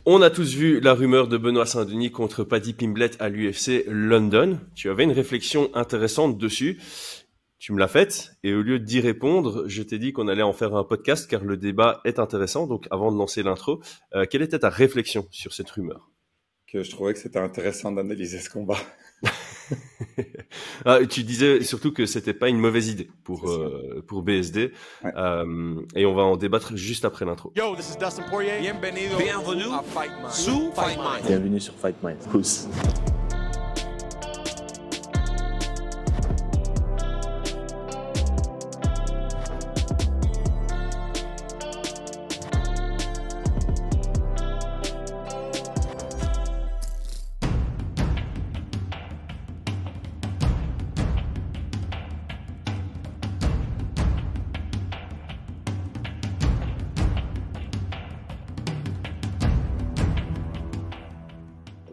On a tous vu la rumeur de Benoît Saint-Denis contre Paddy Pimblett à l'UFC London. Tu avais une réflexion intéressante dessus. Tu me l'as faite et au lieu d'y répondre, je t'ai dit qu'on allait en faire un podcast car le débat est intéressant. Donc avant de lancer l'intro, quelle était ta réflexion sur cette rumeur? Que je trouvais que c'était intéressant d'analyser ce combat. Tu disais surtout que c'était pas une mauvaise idée pour BSD. Ouais. Et on va en débattre juste après l'intro. Yo, this is Dustin Poirier. Bienvenue à Fight Mind. Fight Mind. Bienvenue sur Fight Mind. Pousse.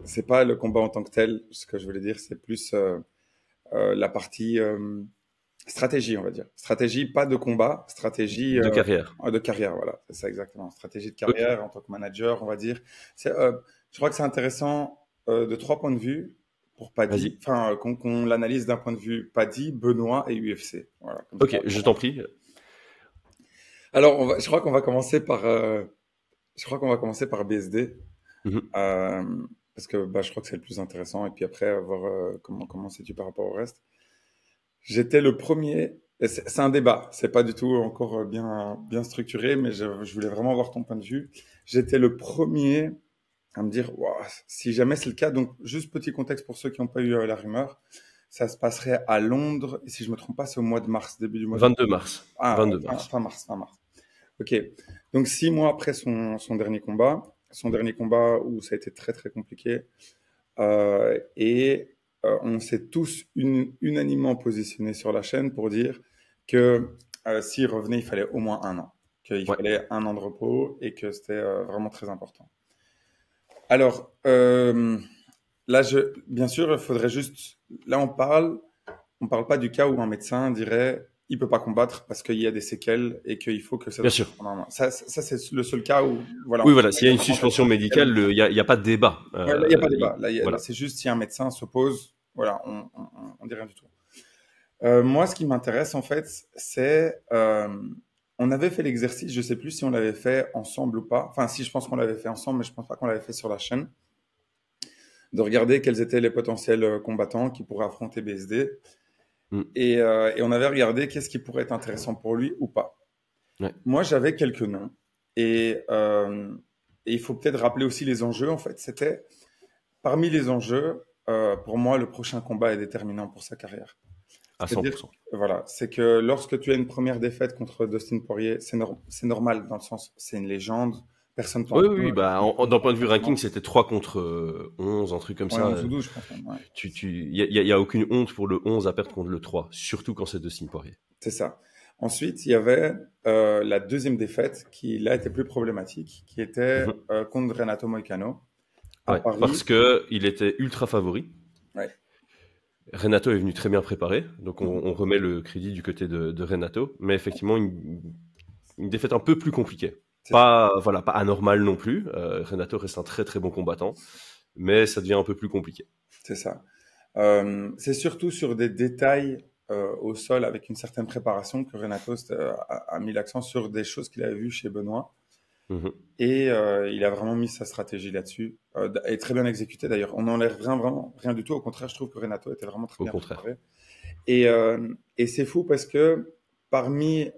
C'est pas le combat en tant que tel, ce que je voulais dire, c'est plus la partie stratégie, on va dire. Stratégie, pas de combat, stratégie De carrière. De carrière, voilà, c'est ça exactement. Stratégie de carrière en tant que manager, on va dire. Je crois que c'est intéressant de 3 points de vue pour Paddy, enfin qu'on l'analyse d'un point de vue Paddy, Benoît et UFC. Voilà, ok, ça. Je t'en prie. Alors, je crois qu'on va commencer par BSD. Parce que je crois que c'est le plus intéressant. Et puis après, voir comment c'est-tu par rapport au reste. J'étais le premier. C'est un débat. C'est pas du tout encore bien structuré, mais je voulais vraiment voir ton point de vue. J'étais le premier à me dire, wow, si jamais c'est le cas. Donc, juste petit contexte pour ceux qui n'ont pas eu la rumeur. Ça se passerait à Londres. Et si je me trompe pas, c'est au mois de mars, début du mois. 22 mars. Ah, 22 mars. Fin mars. Ok. Donc, 6 mois après son dernier combat. Son dernier combat où ça a été très très compliqué on s'est tous unanimement positionnés sur la chaîne pour dire que s'il revenait, il fallait au moins 1 an, qu'il fallait 1 an de repos et que c'était vraiment très important. Alors là, bien sûr, il faudrait juste, là on parle pas du cas où un médecin dirait il peut pas combattre parce qu'il y a des séquelles et qu'il faut que ça. Bien sûr. Ça c'est le seul cas où voilà. Oui, voilà. S'il y a une suspension médicale, il y a pas de débat. Là, il y a pas de débat. Là, voilà. C'est juste si un médecin s'oppose, voilà, on dit rien du tout. Moi, ce qui m'intéresse en fait, c'est on avait fait l'exercice. Je sais plus si on l'avait fait ensemble ou pas. Enfin, si, je pense qu'on l'avait fait ensemble, mais je pense pas qu'on l'avait fait sur la chaîne. De regarder quels étaient les potentiels combattants qui pourraient affronter BSD. Et on avait regardé qu'est-ce qui pourrait être intéressant pour lui ou pas. Ouais. Moi, j'avais quelques noms. Et il faut peut-être rappeler aussi les enjeux. En fait, c'était parmi les enjeux, pour moi, le prochain combat est déterminant pour sa carrière. À 100%. Voilà, c'est que lorsque tu as une première défaite contre Dustin Poirier, c'est normal dans le sens, c'est une légende. Personne t'en Oui. D'un point de vue ranking, c'était 3 contre 11, un truc comme ça. 11 ou 12, je pense. Ouais. Y a aucune honte pour le 11 à perdre contre le 3, surtout quand c'est Dustin Poirier. C'est ça. Ensuite, il y avait la deuxième défaite qui, là, était plus problématique, qui était contre Renato Moicano. Ouais, parce qu'il était ultra favori. Ouais. Renato est venu très bien préparé, donc on remet le crédit du côté de Renato, mais effectivement, une défaite un peu plus compliquée. Pas anormal non plus. Renato reste un très très bon combattant, mais ça devient un peu plus compliqué. C'est ça. C'est surtout sur des détails au sol avec une certaine préparation que Renato a mis l'accent sur des choses qu'il avait vues chez Benoît. Et il a vraiment mis sa stratégie là-dessus. Et très bien exécuté d'ailleurs. On n'enlève vraiment rien du tout. Au contraire, je trouve que Renato était vraiment très bien préparé. Et c'est fou parce que parmi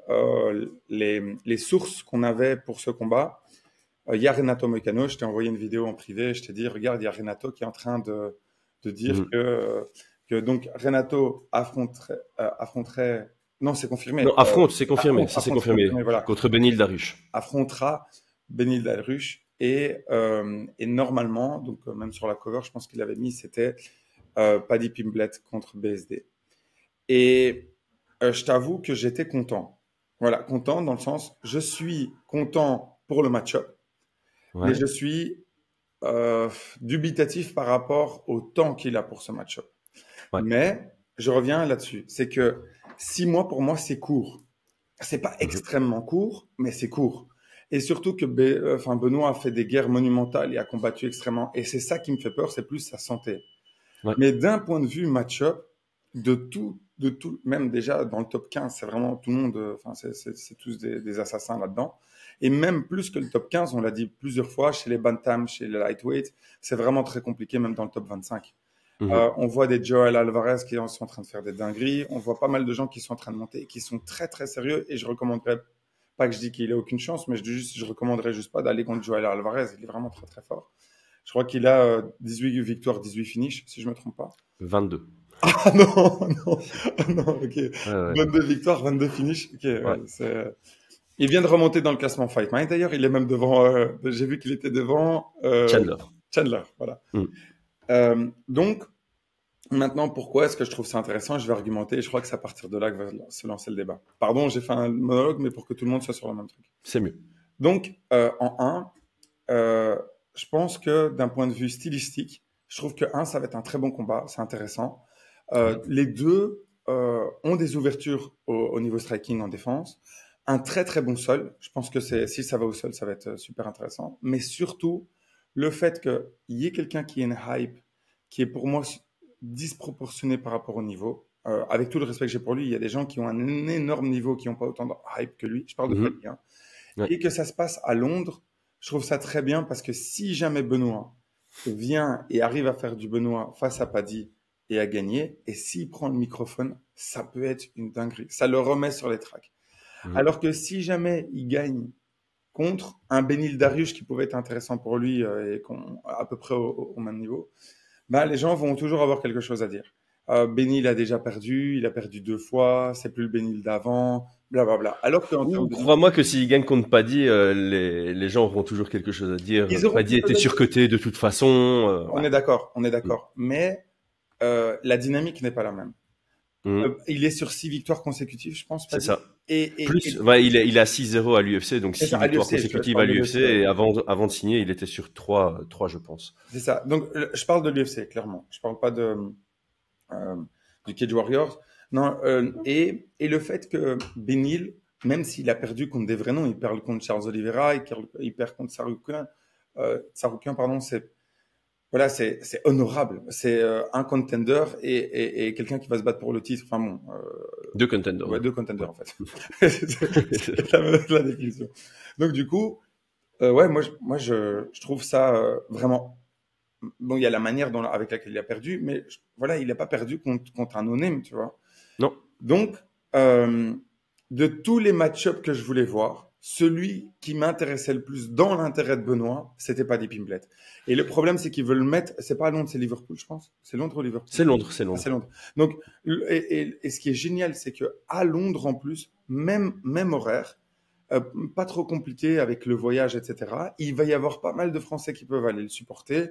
les sources qu'on avait pour ce combat, il y a Renato Moicano. Je t'ai envoyé une vidéo en privé. Je t'ai dit, regarde, il y a Renato qui est en train de dire que donc Renato affronterait. Non, c'est confirmé. Non, c'est confirmé. Ça, c'est confirmé. Voilà. Contre Beneil Dariush. Affrontera Beneil Dariush. Et normalement, donc même sur la cover, je pense qu'il avait mis, c'était Paddy Pimblett contre BSD. Et je t'avoue que j'étais content. Voilà, content dans le sens, je suis content pour le match-up, mais je suis dubitatif par rapport au temps qu'il a pour ce match-up. Mais je reviens là-dessus. C'est que 6 mois, pour moi, c'est court. C'est pas extrêmement court, mais c'est court. Et surtout que Benoît a fait des guerres monumentales et a combattu extrêmement. Et c'est ça qui me fait peur, c'est plus sa santé. Ouais. Mais d'un point de vue match-up, de tout, même déjà dans le top 15, c'est vraiment tout le monde, c'est tous des assassins là-dedans. Et même plus que le top 15, on l'a dit plusieurs fois, chez les bantams, chez les lightweights, c'est vraiment très compliqué, même dans le top 25. On voit des Joel Alvarez qui sont en train de faire des dingueries. On voit pas mal de gens qui sont en train de monter et qui sont très, très sérieux. Et je recommanderais, pas que je dis qu'il a aucune chance, mais je recommanderais juste pas d'aller contre Joel Alvarez. Il est vraiment très, très fort. Je crois qu'il a 18 victoires, 18 finishes, si je me trompe pas. 22. Ah non, ok. Ouais. 22 victoires, 22 finishes. Ok, ouais. Il vient de remonter dans le classement Fight Night. D'ailleurs, il est même devant, j'ai vu qu'il était devant Chandler, voilà. Donc, maintenant, pourquoi est-ce que je trouve ça intéressant? Je vais argumenter et je crois que c'est à partir de là que va se lancer le débat. Pardon, j'ai fait un monologue, mais pour que tout le monde soit sur le même truc. C'est mieux. Donc, en 1, je pense que d'un point de vue stylistique, je trouve que 1, ça va être un très bon combat, c'est intéressant. Les deux ont des ouvertures au niveau striking en défense. Un très très bon sol. Je pense que si ça va au sol, ça va être super intéressant. Mais surtout, le fait qu'il y ait quelqu'un qui ait une hype qui est pour moi disproportionnée par rapport au niveau. Avec tout le respect que j'ai pour lui, il y a des gens qui ont un énorme niveau qui n'ont pas autant de hype que lui. Je parle de Freddy. Hein. Ouais. Et que ça se passe à Londres, je trouve ça très bien parce que si jamais Benoît vient et arrive à faire du Benoît face à Paddy et à gagner, et s'il prend le microphone, ça peut être une dinguerie. Ça le remet sur les tracks. Alors que si jamais il gagne contre un Benil Dariush qui pouvait être intéressant pour lui et à peu près au même niveau, ben, les gens vont toujours avoir quelque chose à dire. Benil a déjà perdu, il a perdu 2 fois, c'est plus le Benil d'avant, blablabla. Alors que crois-moi que s'il gagne contre Paddy, les gens auront toujours quelque chose à dire. Paddy était surcoté de toute façon. On est d'accord. Mais la dynamique n'est pas la même. Il est sur 6 victoires consécutives, je pense. C'est ça. Il a 6-0 à l'UFC, donc 6 victoires consécutives à l'UFC. Et avant de signer, il était sur 3 je pense. C'est ça. Donc, je parle de l'UFC, clairement. Je parle pas du Cage Warriors. Non, et le fait que Benil, même s'il a perdu contre des vrais noms, il perd contre Charles Oliveira, il perd contre Saroukian, pardon, c'est honorable. C'est un contender et quelqu'un qui va se battre pour le titre. Enfin bon. 2 contenders. Ouais, 2 contenders en fait. c'est la définition. Donc du coup, moi je trouve ça vraiment. Bon, il y a la manière avec laquelle il a perdu, mais voilà, il n'a pas perdu contre un no-name, tu vois. Non. Donc, de tous les match-ups que je voulais voir, celui qui m'intéressait le plus dans l'intérêt de Benoît, c'était Paddy Pimblett. Et le problème, c'est qu'ils veulent le mettre. C'est pas à Londres, c'est Liverpool, je pense. C'est Londres ou Liverpool? C'est Londres. Ah, c'est Londres. Donc, et ce qui est génial, c'est que à Londres en plus, même horaire, pas trop compliqué avec le voyage, etc. Il va y avoir pas mal de Français qui peuvent aller le supporter.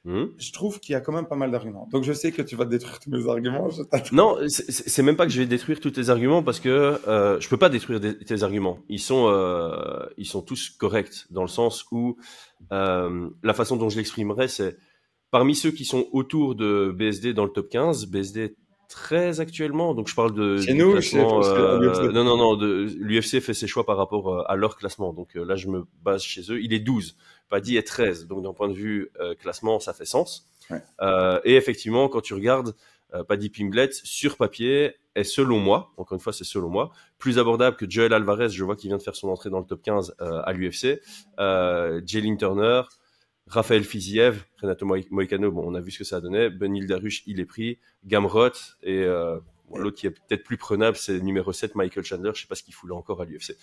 Je trouve qu'il y a quand même pas mal d'arguments. Donc je sais que tu vas détruire tous mes arguments. Non, c'est même pas que je vais détruire tous tes arguments parce que je peux pas détruire tes arguments. Ils sont tous corrects dans le sens où la façon dont je l'exprimerai, c'est parmi ceux qui sont autour de BSD dans le top 15, BSD 13 actuellement. Donc je parle de chez nous, classement. Non. L'UFC fait ses choix par rapport à leur classement. Donc là, je me base chez eux. Il est 12. Paddy est 13. Donc d'un point de vue classement, ça fait sens. Ouais. Et effectivement, quand tu regardes Paddy Pimblett sur papier est selon moi, encore une fois c'est selon moi, plus abordable que Joel Alvarez. Je vois qu'il vient de faire son entrée dans le top 15 à l'UFC. Jalin Turner, Raphaël Fiziev, Renato Moicano, bon, on a vu ce que ça a donné. Benil Dariush, il est pris. Gamrot et l'autre qui est peut-être plus prenable, c'est le numéro 7, Michael Chandler. Je sais pas ce qu'il fout là encore à l'UFC.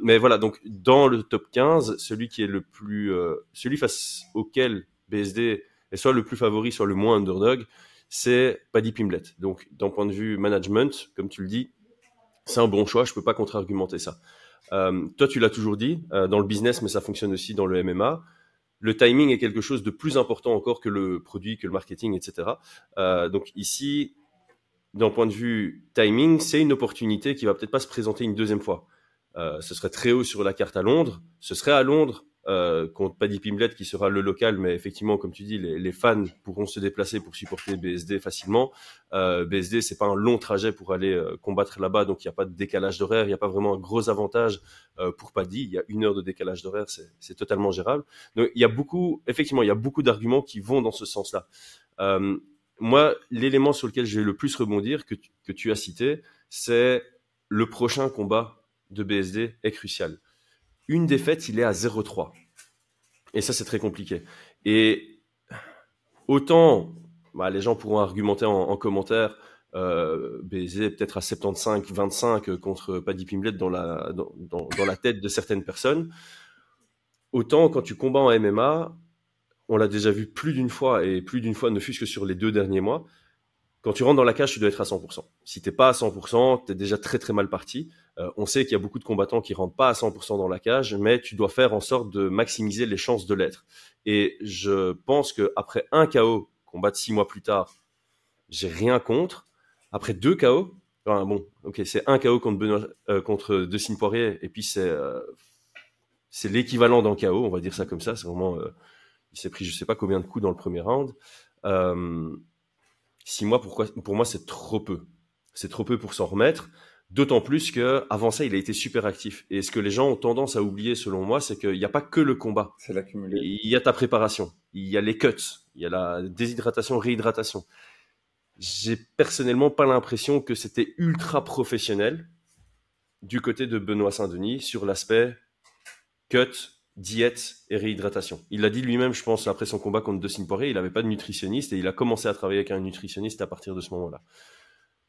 Mais voilà, donc dans le top 15, celui qui est le plus, celui face auquel BSD est soit le plus favori, soit le moins underdog, c'est Paddy Pimblett. Donc d'un point de vue management, comme tu le dis, c'est un bon choix. Je peux pas contre-argumenter ça. Toi, tu l'as toujours dit dans le business, mais ça fonctionne aussi dans le MMA. Le timing est quelque chose de plus important encore que le produit, que le marketing, etc. Donc ici, d'un point de vue timing, c'est une opportunité qui va peut-être pas se présenter une deuxième fois. Ce serait très haut sur la carte à Londres. Ce serait à Londres. contre Paddy Pimblett qui sera le local, mais effectivement, comme tu dis, les fans pourront se déplacer pour supporter BSD facilement. BSD, c'est pas un long trajet pour aller combattre là-bas, donc il n'y a pas de décalage d'horaire, il n'y a pas vraiment un gros avantage pour Paddy. Il y a 1 heure de décalage d'horaire, c'est totalement gérable. Donc il y a beaucoup d'arguments qui vont dans ce sens-là. Moi, l'élément sur lequel je vais le plus rebondir, que tu as cité, c'est le prochain combat de BSD est crucial. Une défaite, il est à 0-3. Et ça, c'est très compliqué. Et autant, les gens pourront argumenter en commentaire, BSD peut-être à 75-25 contre Paddy Pimblett dans la tête de certaines personnes. Autant, quand tu combats en MMA, on l'a déjà vu plus d'une fois, et plus d'une fois ne fût-ce que sur les 2 derniers mois, quand tu rentres dans la cage, tu dois être à 100%. Si t'es pas à 100%, t'es déjà très très mal parti. On sait qu'il y a beaucoup de combattants qui rentrent pas à 100% dans la cage, mais tu dois faire en sorte de maximiser les chances de l'être. Et je pense qu'après un KO, combattre 6 mois plus tard, j'ai rien contre. Après 2 KO, c'est un KO contre Dustin Poirier, et puis c'est l'équivalent d'un KO, on va dire ça comme ça. C'est vraiment, il s'est pris je sais pas combien de coups dans le premier round. 6 mois, pour moi, c'est trop peu. C'est trop peu pour s'en remettre. D'autant plus qu'avant ça, il a été super actif. Et ce que les gens ont tendance à oublier, selon moi, c'est qu'il n'y a pas que le combat. C'est l'accumulé. Il y a ta préparation. Il y a les cuts. Il y a la déshydratation, réhydratation. J'ai personnellement pas l'impression que c'était ultra professionnel du côté de Benoît Saint-Denis sur l'aspect cut, diète et réhydratation. Il l'a dit lui-même, je pense, après son combat contre Dustin Poirier, il n'avait pas de nutritionniste et il a commencé à travailler avec un nutritionniste à partir de ce moment-là.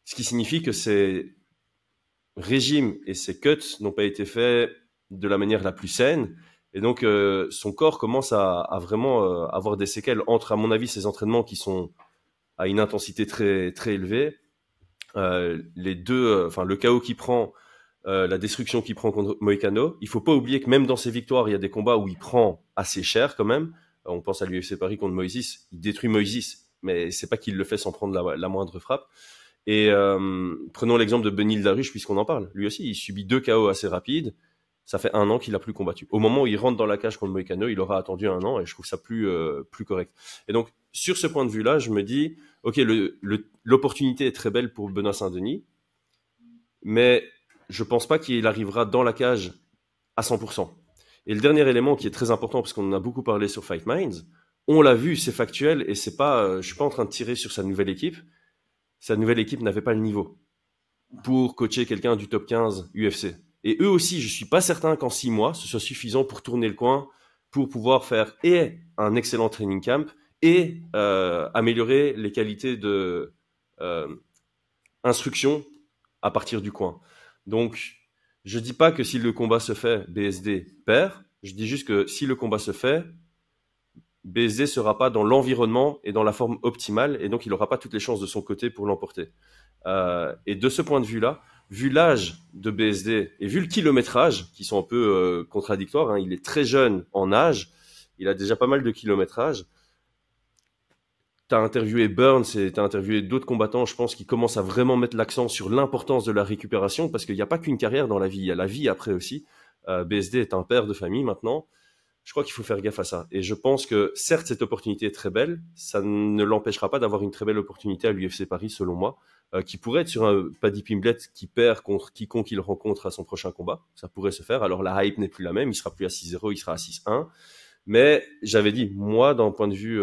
Ce qui signifie que ses régimes et ses cuts n'ont pas été faits de la manière la plus saine et donc son corps commence à vraiment avoir des séquelles entre, à mon avis, ses entraînements qui sont à une intensité très, très élevée, le KO qu'il prend, la destruction qu'il prend contre Moïcano. Il faut pas oublier que même dans ses victoires, il y a des combats où il prend assez cher quand même. On pense à l'UFC Paris contre Moïse. Il détruit Moïse, mais c'est pas qu'il le fait sans prendre la moindre frappe. Et prenons l'exemple de Beneil Dariush, puisqu'on en parle. Lui aussi, il subit 2 KO assez rapides. Ça fait 1 an qu'il a plus combattu. Au moment où il rentre dans la cage contre Moïcano, il aura attendu 1 an et je trouve ça plus correct. Et donc, sur ce point de vue-là, je me dis, ok, l'opportunité est très belle pour Benoît Saint-Denis, mais je pense pas qu'il arrivera dans la cage à 100%. Et le dernier élément qui est très important, parce qu'on en a beaucoup parlé sur Fight Minds, on l'a vu, c'est factuel, et c'est pas, je suis pas en train de tirer sur sa nouvelle équipe. Sa nouvelle équipe n'avait pas le niveau pour coacher quelqu'un du top 15 UFC. Et eux aussi, je suis pas certain qu'en 6 mois, ce soit suffisant pour tourner le coin, pour pouvoir faire et un excellent training camp et améliorer les qualités de instruction à partir du coin. Donc, je dis pas que si le combat se fait, BSD perd. Je dis juste que si le combat se fait, BSD sera pas dans l'environnement et dans la forme optimale, et donc il n'aura pas toutes les chances de son côté pour l'emporter. Et de ce point de vue-là, vu l'âge de BSD et vu le kilométrage, qui sont un peu contradictoires, hein, il est très jeune en âge, il a déjà pas mal de kilométrage. Tu as interviewé Burns et tu as interviewé d'autres combattants, je pense, qui commencent à vraiment mettre l'accent sur l'importance de la récupération, parce qu'il n'y a pas qu'une carrière dans la vie, il y a la vie après aussi. BSD est un père de famille maintenant. Je crois qu'il faut faire gaffe à ça. Et je pense que, certes, cette opportunité est très belle, ça ne l'empêchera pas d'avoir une très belle opportunité à l'UFC Paris, selon moi, qui pourrait être sur un Paddy Pimblett qui perd contre quiconque il rencontre à son prochain combat. Ça pourrait se faire. Alors, la hype n'est plus la même. Il sera plus à 6-0, il sera à 6-1. Mais j'avais dit, moi, d'un point de vue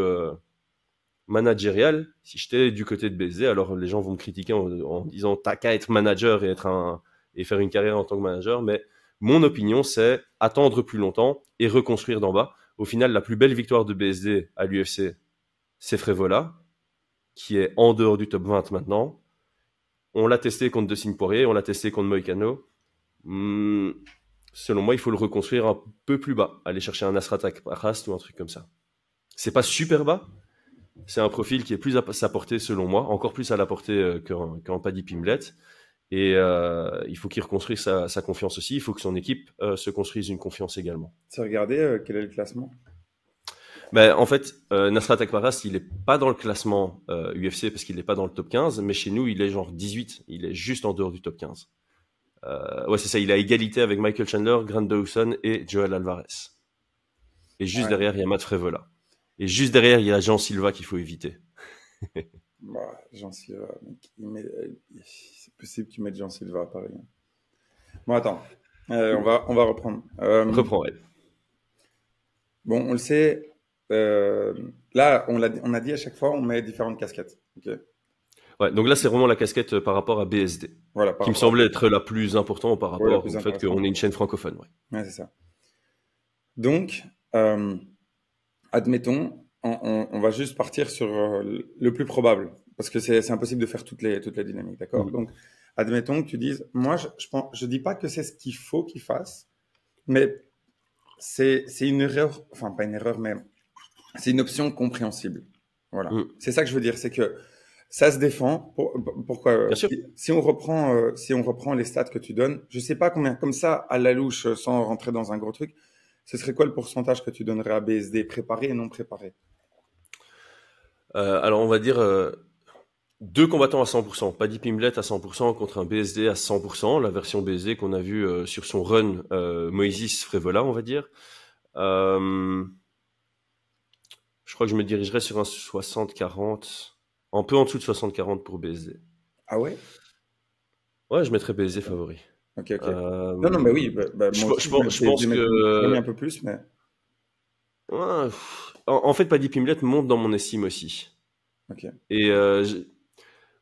managérial, si j'étais du côté de BSD, alors les gens vont me critiquer en disant t'as qu'à être manager et faire une carrière en tant que manager, mais mon opinion, c'est attendre plus longtemps et reconstruire d'en bas. Au final, la plus belle victoire de BSD à l'UFC, c'est Frevola, qui est en dehors du top 20 maintenant. On l'a testé contre Dustin Poirier, on l'a testé contre Moïcano. Selon moi, il faut le reconstruire un peu plus bas. Aller chercher un Nasrat Akparast ou un truc comme ça. C'est pas super bas. C'est un profil qui est plus à sa portée, selon moi, encore plus à la portée qu'un Paddy Pimblett. Et il faut qu'il reconstruise sa confiance aussi. Il faut que son équipe se construise une confiance également. Tu as regardé quel est le classement? En fait, Nasrat Akparast, il n'est pas dans le classement UFC parce qu'il n'est pas dans le top 15, mais chez nous, il est genre 18. Il est juste en dehors du top 15. Ouais, c'est ça. Il a égalité avec Michael Chandler, Grant Dawson et Joel Alvarez. Et juste derrière, il y a Matt Frevola. Et juste derrière, il y a Jean Silva qu'il faut éviter. Jean Silva, c'est possible que tu mettes Jean Silva à Paris. Bon, attends, on va reprendre. Reprends, ouais. Bon, on le sait, là, on a dit à chaque fois, on met différentes casquettes. Okay. Ouais, donc là, c'est vraiment la casquette par rapport à BSD, voilà, qui me semblait être la plus importante par rapport au fait qu'on est une chaîne francophone. Ouais, c'est ça. Donc, admettons, on va juste partir sur le plus probable, parce que c'est impossible de faire toutes les dynamiques, d'accord? Donc, admettons que tu dises, moi, je dis pas que c'est ce qu'il faut qu'il fasse, mais c'est une erreur, enfin pas une erreur, mais c'est une option compréhensible. Voilà. C'est ça que je veux dire, c'est que ça se défend. Pourquoi? Si on reprend les stats que tu donnes, je sais pas combien, comme ça, à la louche, sans rentrer dans un gros truc, ce serait quoi le pourcentage que tu donnerais à BSD, préparé et non préparé? Alors, on va dire 2 combattants à 100%. Paddy Pimblett à 100% contre un BSD à 100%. La version BSD qu'on a vue sur son run Moïse Frevola, on va dire. Je crois que je me dirigerais sur un 60-40. Un peu en dessous de 60-40 pour BSD. Ah ouais? Ouais, je mettrais BSD favori. Ok. Non, mais oui. Je pense que... un peu plus, mais... Ouais, en fait, Paddy Pimblett monte dans mon estime aussi. Ok. Et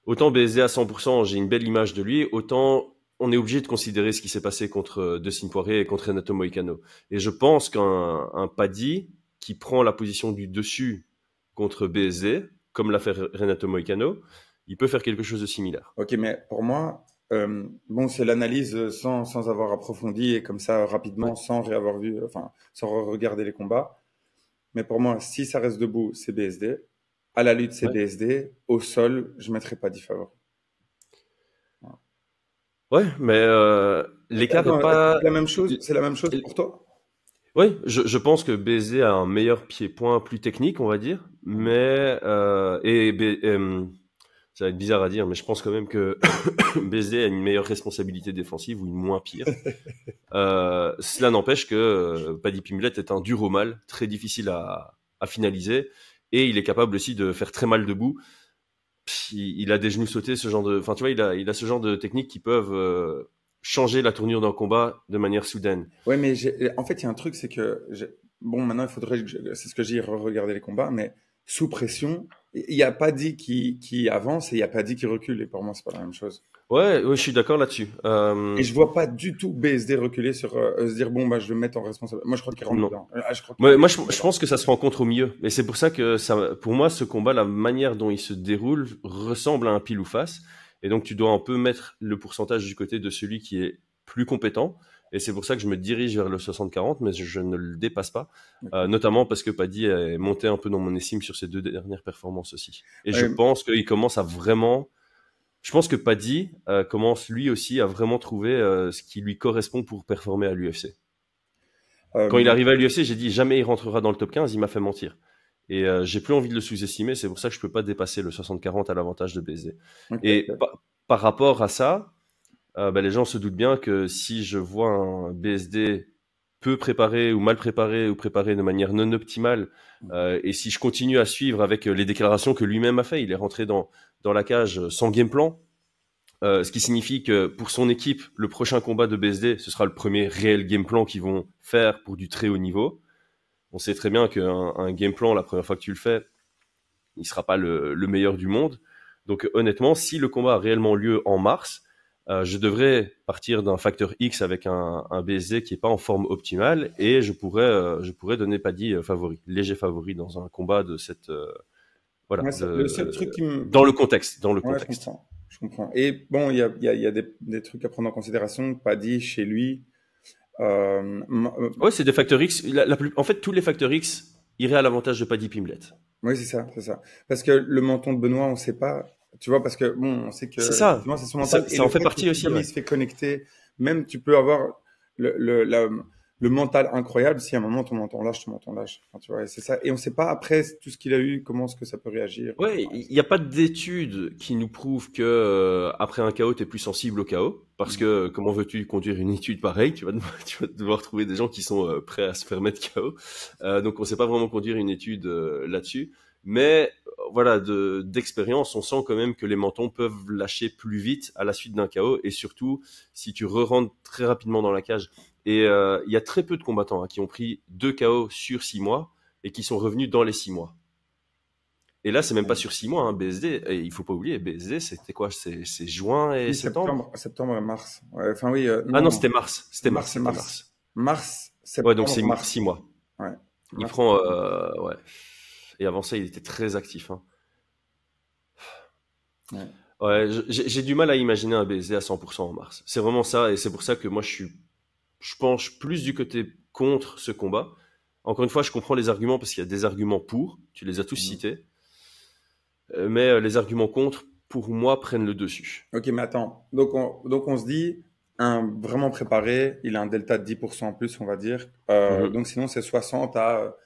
autant BSD à 100%, j'ai une belle image de lui, autant on est obligé de considérer ce qui s'est passé contre Dustin Poirier et contre Renato Moicano. Et je pense qu'un Paddy qui prend la position du dessus contre BSD, comme l'a fait Renato Moicano, il peut faire quelque chose de similaire. Ok, mais pour moi, c'est l'analyse sans avoir approfondi et comme ça rapidement, sans réavoir vu, sans regarder les combats. Mais pour moi, si ça reste debout, c'est BSD. À la lutte, c'est BSD. Au sol, je ne mettrai pas Paddy favori. Ouais, mais l'écart n'est pas... C'est la même chose pour toi? Oui, je pense que BSD a un meilleur pied-point plus technique, on va dire. Mais... ça va être bizarre à dire, mais je pense quand même que BSD a une meilleure responsabilité défensive ou une moins pire. Cela n'empêche que Paddy Pimblett est un dur au mal, très difficile à finaliser. Et il est capable aussi de faire très mal debout. Il a des genoux sautés, ce genre de... Enfin, tu vois, il a ce genre de techniques qui peuvent changer la tournure d'un combat de manière soudaine. Ouais, mais en fait, il y a un truc, c'est que... maintenant, il faudrait... C'est ce que j'ai regarder les combats, mais sous pression, il n'y a pas dit qui avance et il n'y a pas dit qui recule. Et pour moi, c'est pas la même chose. Ouais, je suis d'accord là-dessus. Et je vois pas du tout BSD reculer sur se dire je vais me mettre en responsable. Moi, je crois qu'il rentre dedans. Moi, je pense que ça se rencontre au milieu. Et c'est pour ça que pour moi, ce combat, la manière dont il se déroule ressemble à un pile ou face. Et donc, tu dois un peu mettre le pourcentage du côté de celui qui est plus compétent. Et c'est pour ça que je me dirige vers le 60-40, mais je ne le dépasse pas. Notamment parce que Paddy est monté un peu dans mon estime sur ses 2 dernières performances aussi. Et je pense qu'il commence à vraiment... Je pense que Paddy commence lui aussi à vraiment trouver ce qui lui correspond pour performer à l'UFC. Quand il est arrivé à l'UFC, j'ai dit jamais il rentrera dans le top 15, il m'a fait mentir. Et j'ai plus envie de le sous-estimer, c'est pour ça que je peux pas dépasser le 60-40 à l'avantage de BSD. Par rapport à ça, les gens se doutent bien que si je vois un BSD peu préparé ou mal préparé ou préparé de manière non optimale, et si je continue à suivre avec les déclarations que lui-même a fait, il est rentré dans la cage sans game plan, ce qui signifie que pour son équipe, le prochain combat de BSD, ce sera le premier réel game plan qu'ils vont faire pour du très haut niveau. On sait très bien qu'un game plan, la première fois que tu le fais, il sera pas le meilleur du monde. Donc honnêtement, si le combat a réellement lieu en mars, je devrais partir d'un facteur X avec un BSD qui est pas en forme optimale et je pourrais donner Paddy favori, léger favori dans un combat de cette... Voilà, le seul truc dans le contexte. Je comprends. Et bon, il y a des trucs à prendre en considération. Paddy, chez lui. Ouais, c'est des facteurs X. En fait, tous les facteurs X iraient à l'avantage de Paddy Pimblett. Oui, c'est ça. Parce que le menton de Benoît, on ne sait pas. Tu vois, parce que on sait que c'est ça. C'est son mental. Ça en fait partie aussi. Il se fait connecter. Même tu peux avoir le mental incroyable, si à un moment ton menton lâche, Enfin, tu vois, et c'est ça. Et on sait pas après tout ce qu'il a eu, comment est-ce que ça peut réagir. Ouais, il n'y a pas d'études qui nous prouvent que après un KO, tu es plus sensible au KO. Parce que comment veux-tu conduire une étude pareille? Tu vas devoir trouver des gens qui sont prêts à se faire mettre KO. Donc on sait pas vraiment conduire une étude là-dessus. Mais voilà, d'expérience, on sent quand même que les mentons peuvent lâcher plus vite à la suite d'un KO. Et surtout, si tu re-rentres très rapidement dans la cage. Et il y a très peu de combattants qui ont pris 2 KO sur 6 mois et qui sont revenus dans les 6 mois. Et là, c'est même pas sur 6 mois, hein, BSD. Et il faut pas oublier, BSD, c'était quoi? C'est juin et septembre? Septembre et mars. Ouais, enfin oui. Non, c'était mars. C'était mars. Mars, septembre, ouais, donc c'est mars. 6 mois. Ouais. Il prend, ouais. Et avant ça, il était très actif. Hein. Ouais, j'ai du mal à imaginer un BSD à 100% en mars. C'est vraiment ça, et c'est pour ça que moi, je penche plus du côté contre ce combat. Encore une fois, je comprends les arguments parce qu'il y a des arguments pour. Tu les as tous cités. Mais les arguments contre, pour moi, prennent le dessus. Ok, mais attends. Donc on se dit, un vraiment préparé, il a un delta de 10% en plus, on va dire. Donc sinon, c'est 60 à,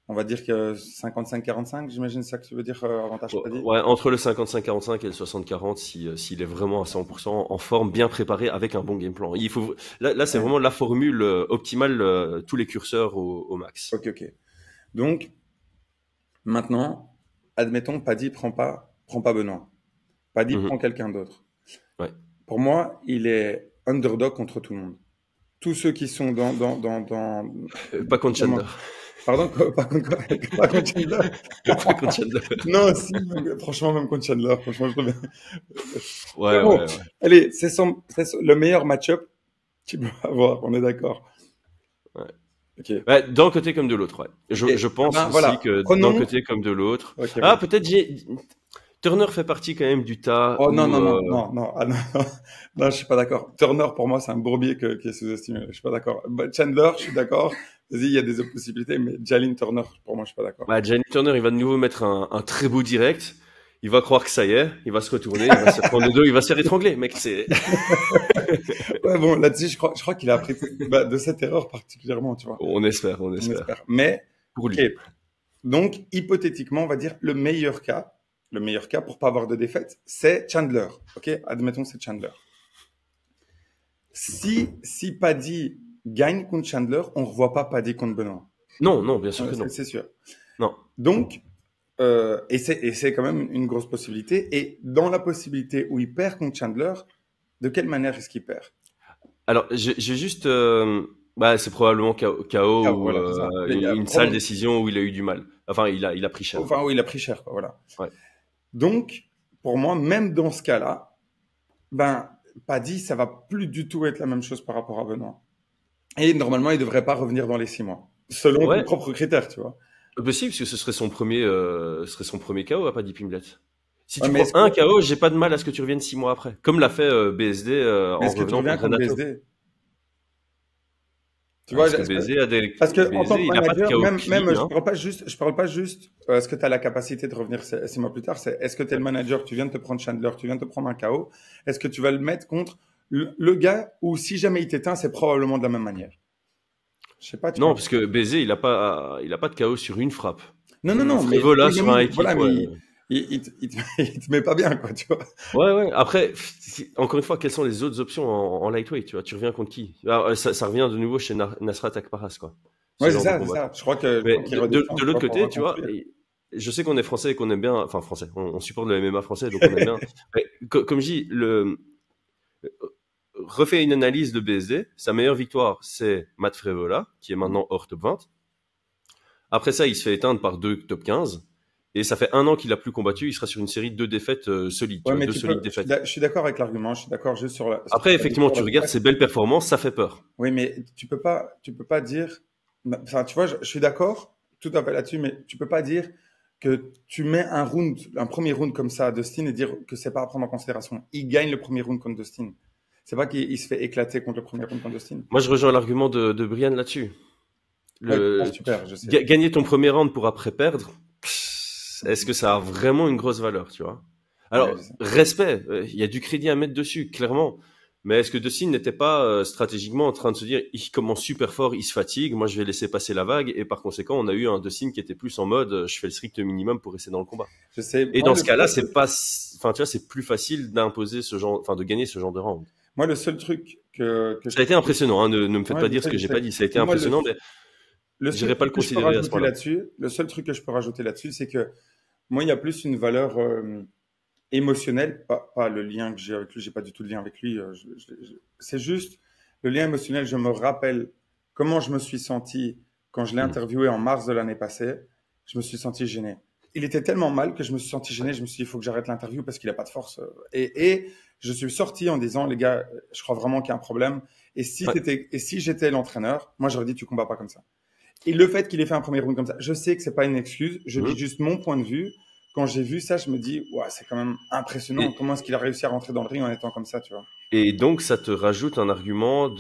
on va dire que 55-45, j'imagine ça que tu veux dire, avantage Paddy. Ouais, entre le 55-45 et le 60-40, s'il est vraiment à 100% en forme, bien préparé, avec un bon game plan. Il faut, là c'est vraiment la formule optimale, tous les curseurs au max. Ok. Donc, maintenant, admettons, Paddy prend pas Benoît. Paddy prend quelqu'un d'autre. Ouais. Pour moi, il est underdog contre tout le monde. Tous ceux qui sont dans... Pas contre Chandler. Pardon, pas contre Chandler. Pas contre Chandler. Non, si, franchement, même contre Chandler. Franchement, je bien. Ouais. Allez, c'est le meilleur match-up qu'il peut avoir, on est d'accord. Ouais. Okay. Ouais, d'un côté comme de l'autre, ouais. Je pense aussi que d'un côté comme de l'autre. Okay, peut-être Turner fait partie quand même du tas. Oh non, non, je suis pas d'accord. Turner, pour moi, c'est un bourbier qui est sous-estimé. Je suis pas d'accord. Chandler, je suis d'accord. Vas-y, il y a des autres possibilités, mais Jalin Turner, pour moi, je suis pas d'accord. Jalin Turner, il va de nouveau mettre un très beau direct. Il va croire que ça y est, il va se retourner, il va se prendre le dos, il va se faire étrangler, mec, c'est... Ouais, bon, là-dessus, je crois qu'il a appris de cette erreur particulièrement, tu vois. On espère. Mais, pour lui. Okay. Donc, hypothétiquement, on va dire le meilleur cas pour pas avoir de défaite, c'est Chandler. Ok, admettons c'est Chandler. Si Paddy gagne contre Chandler, on revoit pas Paddy contre Benoît. Non, bien sûr que non. C'est sûr. Non. Donc, et c'est quand même une grosse possibilité. Et dans la possibilité où il perd contre Chandler, de quelle manière est-ce qu'il perd? Alors, j'ai juste, c'est probablement KO ou voilà, une sale décision où il a eu du mal. Enfin, il a pris cher. Enfin, oui, il a pris cher, quoi, voilà. Ouais. Donc, pour moi, même dans ce cas-là, Paddy, ça va plus du tout être la même chose par rapport à Benoît. Et normalement, il devrait pas revenir dans les 6 mois, selon tes propres critères, tu vois. Possible, parce que ce serait son premier KO à Paddy Pimblett. Si tu prends un KO, j'ai pas de mal à ce que tu reviennes 6 mois après. Comme l'a fait BSD en revenant contre Renato. Tu vois, parce que BSD a des... Parce que BSD, en tant que il a pas de manager, KO même, clean, je parle pas juste est-ce que tu as la capacité de revenir 6 mois plus tard, c'est est-ce que tu es le manager, tu viens de te prendre Chandler, tu viens de te prendre un KO, est-ce que tu vas le mettre contre le gars où si jamais il t'éteint, c'est probablement de la même manière. Je sais pas. Non, parce que BSD, il a pas de KO sur une frappe. Non, mais voilà sur un voilà, mais il te met pas bien, quoi, tu vois. Ouais. Après, encore une fois, quelles sont les autres options en lightweight, tu vois? Tu reviens contre qui? Alors, ça revient de nouveau chez Nasrat Akparas, quoi. Ouais, c'est ça. Je crois que de l'autre côté, tu vois, je sais qu'on est français et qu'on aime bien, enfin français, on supporte le MMA français, donc on aime bien. Mais, comme je dis, refait une analyse de BSD. Sa meilleure victoire, c'est Matt Frevola, qui est maintenant hors top 20. Après ça, il se fait éteindre par 2 top 15. Et ça fait 1 an qu'il a plus combattu. Il sera sur une série de 2 défaites solides. Ouais, 2 solides défaites. Je suis d'accord avec l'argument. Je suis d'accord juste sur Après, effectivement, tu regardes ses belles performances, ça fait peur. Oui, mais tu peux pas dire. Enfin, tu vois, je suis d'accord tout à fait là-dessus, mais tu peux pas dire que tu mets un premier round comme ça à Dustin et dire que c'est pas à prendre en considération. Il gagne le premier round contre Dustin. C'est pas qu'il se fait éclater contre le premier round contre Dustin. Moi, je rejoins l'argument de Brian là-dessus. Super, je sais. Gagner ton premier round pour après perdre, est-ce que ça a vraiment une grosse valeur, tu vois? Alors, respect, il y a du crédit à mettre dessus, clairement. Mais est-ce que Dustin n'était pas stratégiquement en train de se dire, il commence super fort, il se fatigue, moi je vais laisser passer la vague, et par conséquent, on a eu un Dustin qui était plus en mode, je fais le strict minimum pour rester dans le combat. Je sais. Et dans ce cas-là, c'est pas, enfin, tu vois, c'est plus facile d'imposer ce genre, enfin, de gagner ce genre de round. Moi, le seul truc que ça a été impressionnant, hein, ne me faites pas dire ce que j'ai pas dit. Ça a été impressionnant, mais j'irais pas le considérer à ce point-là. Le seul truc que je peux rajouter là-dessus, c'est que moi, il y a plus une valeur émotionnelle, pas le lien que j'ai avec lui. J'ai pas du tout de lien avec lui. C'est juste le lien émotionnel. Je me rappelle comment je me suis senti quand je l'ai interviewé en mars de l'année passée. Je me suis senti gêné. Il était tellement mal que je me suis senti gêné. Je me suis dit, il faut que j'arrête l'interview parce qu'il a pas de force. Et je suis sorti en disant, les gars, je crois vraiment qu'il y a un problème. Et si j'étais l'entraîneur, moi, j'aurais dit, tu combats pas comme ça. Et le fait qu'il ait fait un premier round comme ça, je sais que c'est pas une excuse. Je dis juste mon point de vue. Quand j'ai vu ça, je me dis, ouais, c'est quand même impressionnant. Comment est-ce qu'il a réussi à rentrer dans le ring en étant comme ça, tu vois? Et donc, ça te rajoute un argument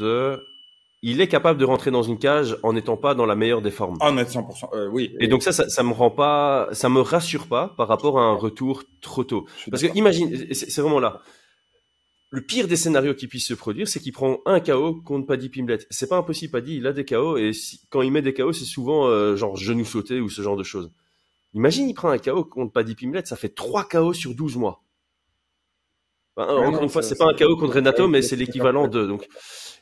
il est capable de rentrer dans une cage en n'étant pas dans la meilleure des formes. Ah, on est 100%, oui. Et donc ça me rassure pas par rapport à un retour trop tôt. Parce que imagine, c'est vraiment là. Le pire des scénarios qui puisse se produire, c'est qu'il prend un KO contre Paddy Pimblett. C'est pas impossible, Paddy, il a des KO, et quand il met des KO, c'est souvent genre genou sauté ou ce genre de choses. Imagine, il prend un KO contre Paddy Pimblett, ça fait 3 KO sur 12 mois. Enfin, encore une fois, c'est pas un KO contre Renato, mais c'est l'équivalent de. Donc.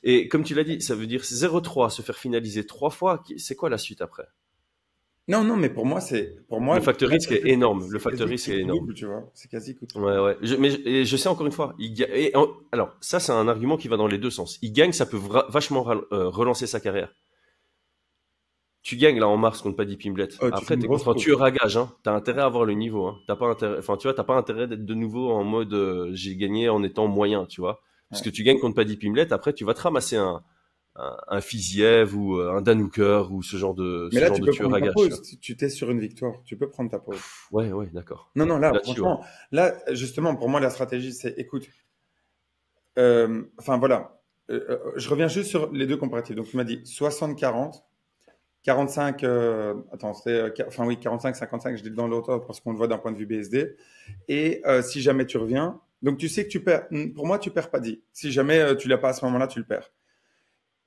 Et comme tu l'as dit, ça veut dire 0-3, se faire finaliser 3 fois. C'est quoi la suite après? Non, mais pour moi, le facteur risque est énorme. Le facteur risque est énorme. Tu vois, c'est quasi coûteux. Ouais. Mais je sais encore une fois. Alors, ça, c'est un argument qui va dans les deux sens. Il gagne, ça peut vachement relancer sa carrière. Tu gagnes là en mars contre Paddy Pimblett. Après, t'es contre un tueur à gage. Hein. T'as intérêt à avoir le niveau. Hein. T'as pas intérêt. Enfin, tu vois, t'as pas intérêt d'être de nouveau en mode j'ai gagné en étant moyen, tu vois. Parce que tu gagnes contre Paddy Pimblett. Après, tu vas te ramasser un Fiziev ou un Dan Hooker ou ce genre de tueur à gage. Tu t'es sur une victoire. Tu peux prendre ta pause. Ouais, d'accord. Non, là, franchement, là, justement, pour moi, la stratégie, c'est, écoute, enfin, voilà. Je reviens juste sur les deux comparatifs. Donc, tu m'as dit 60-40. 45, attends, c'était, 45-55, je dis dans l'autre parce qu'on le voit d'un point de vue BSD. Et si jamais tu reviens, donc tu sais que tu perds. Pour moi, tu perds pas dit. Si jamais tu l'as pas à ce moment-là, tu le perds.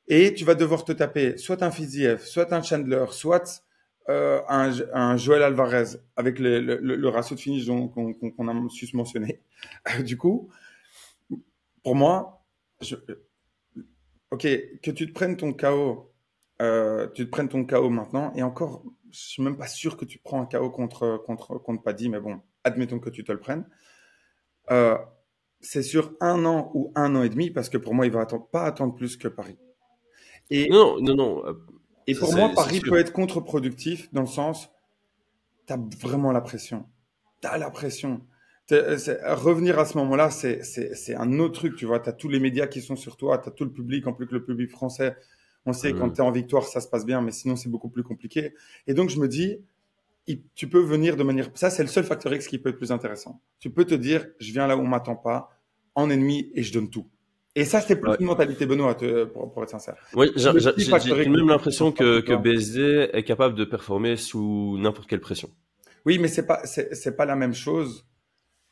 Et tu vas devoir te taper soit un Fiziev, soit un Chandler, soit un Joel Alvarez avec le ratio de finish qu'on a su mentionner. Du coup, pour moi, ok, que tu te prennes ton KO. Tu te prennes ton KO maintenant, et encore, je suis même pas sûr que tu prends un KO contre Paddy, mais bon, admettons que tu te le prennes. C'est sur 1 an ou 1 an et demi, parce que pour moi, il va pas attendre plus que Paris. Et, non. Et pour moi, Paris peut être contre-productif dans le sens, t'as vraiment la pression. T'as la pression. Revenir à ce moment-là, c'est un autre truc, tu vois. T'as tous les médias qui sont sur toi, t'as tout le public, en plus que le public français. On sait quand tu es en victoire, ça se passe bien, mais sinon, c'est beaucoup plus compliqué. Et donc, je me dis, tu peux venir de manière... Ça, c'est le seul facteur X qui peut être plus intéressant. Tu peux te dire, je viens là où on ne m'attend pas, en ennemi, et je donne tout. Et ça, c'est plus une mentalité Benoît, pour être sincère. Oui, j'ai même l'impression que BSD est capable de performer sous n'importe quelle pression. Oui, mais c'est pas la même chose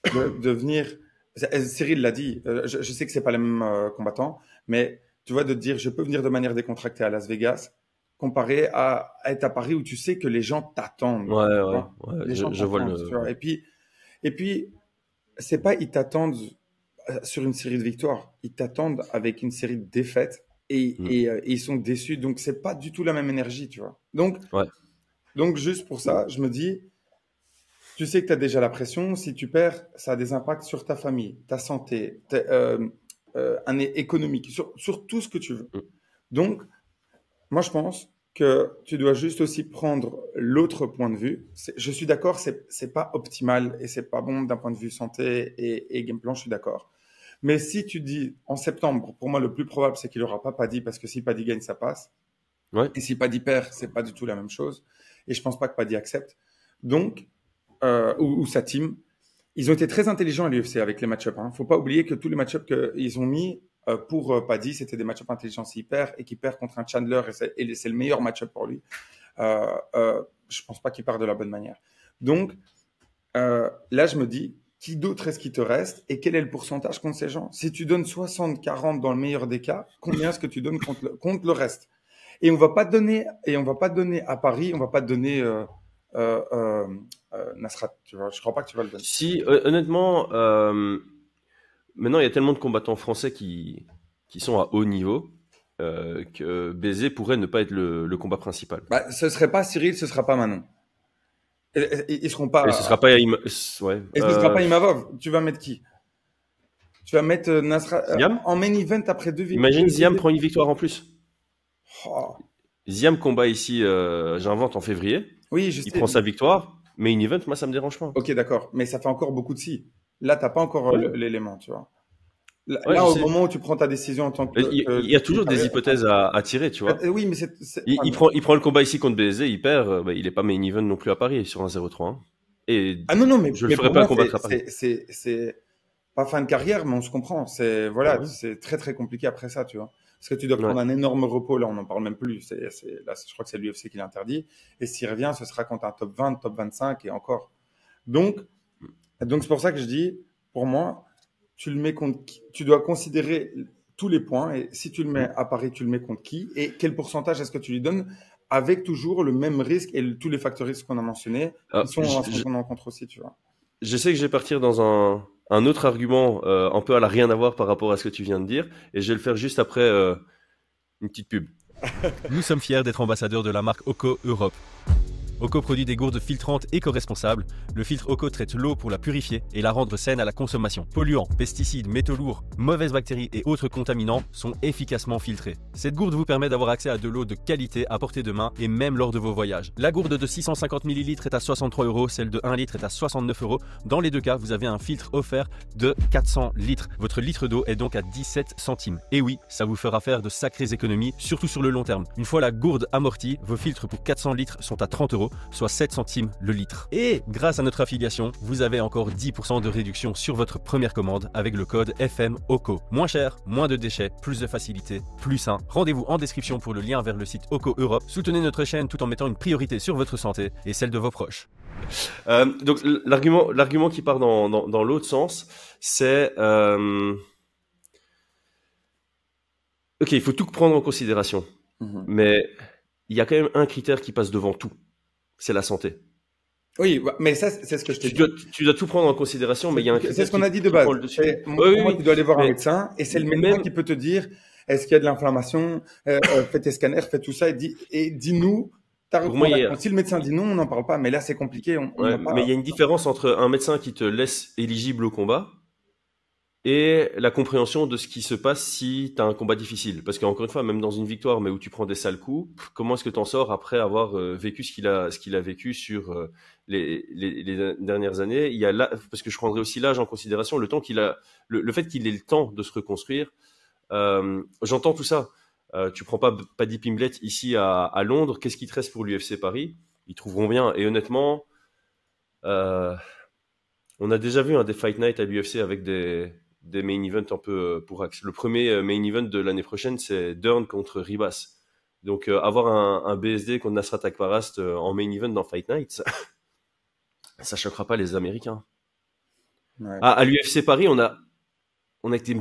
de venir... Cyril l'a dit, je sais que c'est pas les mêmes combattants, mais... Tu vois, de te dire, je peux venir de manière décontractée à Las Vegas, comparé à être à Paris où tu sais que les gens t'attendent. Ouais, je vois le... Tu vois. Et puis, c'est pas ils t'attendent sur une série de victoires, ils t'attendent avec une série de défaites et ils sont déçus. Donc, c'est pas du tout la même énergie, tu vois. Donc, juste pour ça, je me dis, tu sais que tu as déjà la pression. Si tu perds, ça a des impacts sur ta famille, ta santé, un économique, sur tout ce que tu veux. Donc, moi, je pense que tu dois juste aussi prendre l'autre point de vue. Je suis d'accord, c'est pas optimal et c'est pas bon d'un point de vue santé et game plan, je suis d'accord. Mais si tu dis en septembre, pour moi, le plus probable, c'est qu'il n'aura pas Paddy, parce que si Paddy gagne, ça passe. Ouais. Et si Paddy perd, c'est pas du tout la même chose. Et je pense pas que Paddy accepte. Donc, ou sa team. Ils ont été très intelligents à l'UFC avec les match-ups. Faut pas oublier que tous les match-ups qu'ils ont mis pour Paddy, c'était des match-ups intelligents. S'il perd et qu'il perd contre un Chandler, et c'est le meilleur match-up pour lui, je pense pas qu'il part de la bonne manière. Donc, là, je me dis, qui d'autre est-ce qui te reste et quel est le pourcentage contre ces gens? Si tu donnes 60-40 dans le meilleur des cas, combien est-ce que tu donnes contre le reste? Et on va pas donner à Paris, on va pas te donner Nasrat, tu vois. Je crois pas que tu vas le donner. Si, honnêtement, maintenant il y a tellement de combattants français qui sont à haut niveau que BZ pourrait ne pas être le combat principal. Bah, ce serait pas Cyril, ce sera pas Manon. Ils seront pas. Et ce sera pas Et ce sera pas Imavov. Tu vas mettre qui? Tu vas mettre Nasrat Ziam en main event après 2 victoires. Imagine Ziam prend une victoire en plus. Oh. Ziam combat ici, j'invente en février. Oui, je Il sais. prend sa victoire, mais une event, moi ça me dérange pas. Ok, d'accord. Mais ça fait encore beaucoup de si. Là, t'as pas encore Ouais. l'élément, tu vois. Là, Ouais, au je sais. moment où tu prends ta décision en tant que. Il y a toujours des hypothèses à tirer, tu vois. Oui, mais Il prend le combat ici contre BSD, il perd, bah, il est pas main event non plus à Paris sur un 0-3. Hein. Et Ah non, mais je le mais ferai pour pas moi, combattre à Paris. c'est pas fin de carrière, mais on se comprend. C'est voilà, Ouais. c'est très très compliqué après ça, tu vois. Parce que tu dois Ouais. prendre un énorme repos. Là, on n'en parle même plus. Là, je crois que c'est l'UFC qui l'interdit. Et s'il revient, ce sera contre un top 20, top 25 et encore. Donc c'est pour ça que je dis, pour moi, tu le mets contre qui? Tu dois considérer tous les points. Et si tu le mets à Paris, tu le mets contre qui? Et quel pourcentage est-ce que tu lui donnes? Avec toujours le même risque et tous les facteurs risques qu'on a mentionnés, qui sont à son encontre aussi, tu vois. Je sais que je vais partir dans un autre argument un peu à la rien à voir par rapport à ce que tu viens de dire, et je vais le faire juste après une petite pub. Nous sommes fiers d'être ambassadeurs de la marque Oko Europe. Oko produit des gourdes filtrantes éco-responsables. Le filtre Oko traite l'eau pour la purifier et la rendre saine à la consommation. Polluants, pesticides, métaux lourds, mauvaises bactéries et autres contaminants sont efficacement filtrés. Cette gourde vous permet d'avoir accès à de l'eau de qualité à portée de main et même lors de vos voyages. La gourde de 650 ml est à 63 €, celle de 1 litre est à 69 €. Dans les deux cas, vous avez un filtre offert de 400 litres. Votre litre d'eau est donc à 17 centimes. Et oui, ça vous fera faire de sacrées économies, surtout sur le long terme. Une fois la gourde amortie, vos filtres pour 400 litres sont à 30 €, soit 7 centimes le litre. Et grâce à notre affiliation, vous avez encore 10% de réduction sur votre première commande avec le code FMOCO. Moins cher, moins de déchets, plus de facilité, plus sain. Rendez-vous en description pour le lien vers le site Oko Europe. Soutenez notre chaîne tout en mettant une priorité sur votre santé et celle de vos proches. Donc l'argument qui part dans l'autre sens, c'est ok, il faut tout prendre en considération, mais il y a quand même un critère qui passe devant tout, c'est la santé. Oui, mais ça, c'est ce que je t'ai dit. Tu dois tout prendre en considération, mais il y a un critère. C'est ce qu'on a dit de base. Moi, tu dois aller voir un médecin et c'est le médecin qui peut te dire est-ce qu'il y a de l'inflammation, fais tes scanners, fais tout ça et dis-nous. Si le médecin dit non, on n'en parle pas. Mais là, c'est compliqué. Mais il y a une différence entre un médecin qui te laisse éligible au combat et la compréhension de ce qui se passe si tu as un combat difficile. Parce qu'encore une fois, même dans une victoire, mais où tu prends des sales coups, comment est-ce que tu en sors après avoir vécu ce qu'il a vécu sur les dernières années? Il y a là, parce que je prendrais aussi l'âge en considération, le temps qu'il a, le fait qu'il ait le temps de se reconstruire. J'entends tout ça. Tu prends pas Paddy Pimblett ici à Londres, qu'est-ce qui te reste pour l'UFC Paris? Ils trouveront bien. Et honnêtement, on a déjà vu des Fight Night à l'UFC avec des main events un peu pour axe. Le premier main event de l'année prochaine, c'est Dern contre Ribas. Donc avoir un BSD contre Nasrat Akparast en main event dans Fight Night, ça choquera pas les Américains. Ouais. À l'UFC Paris, on a été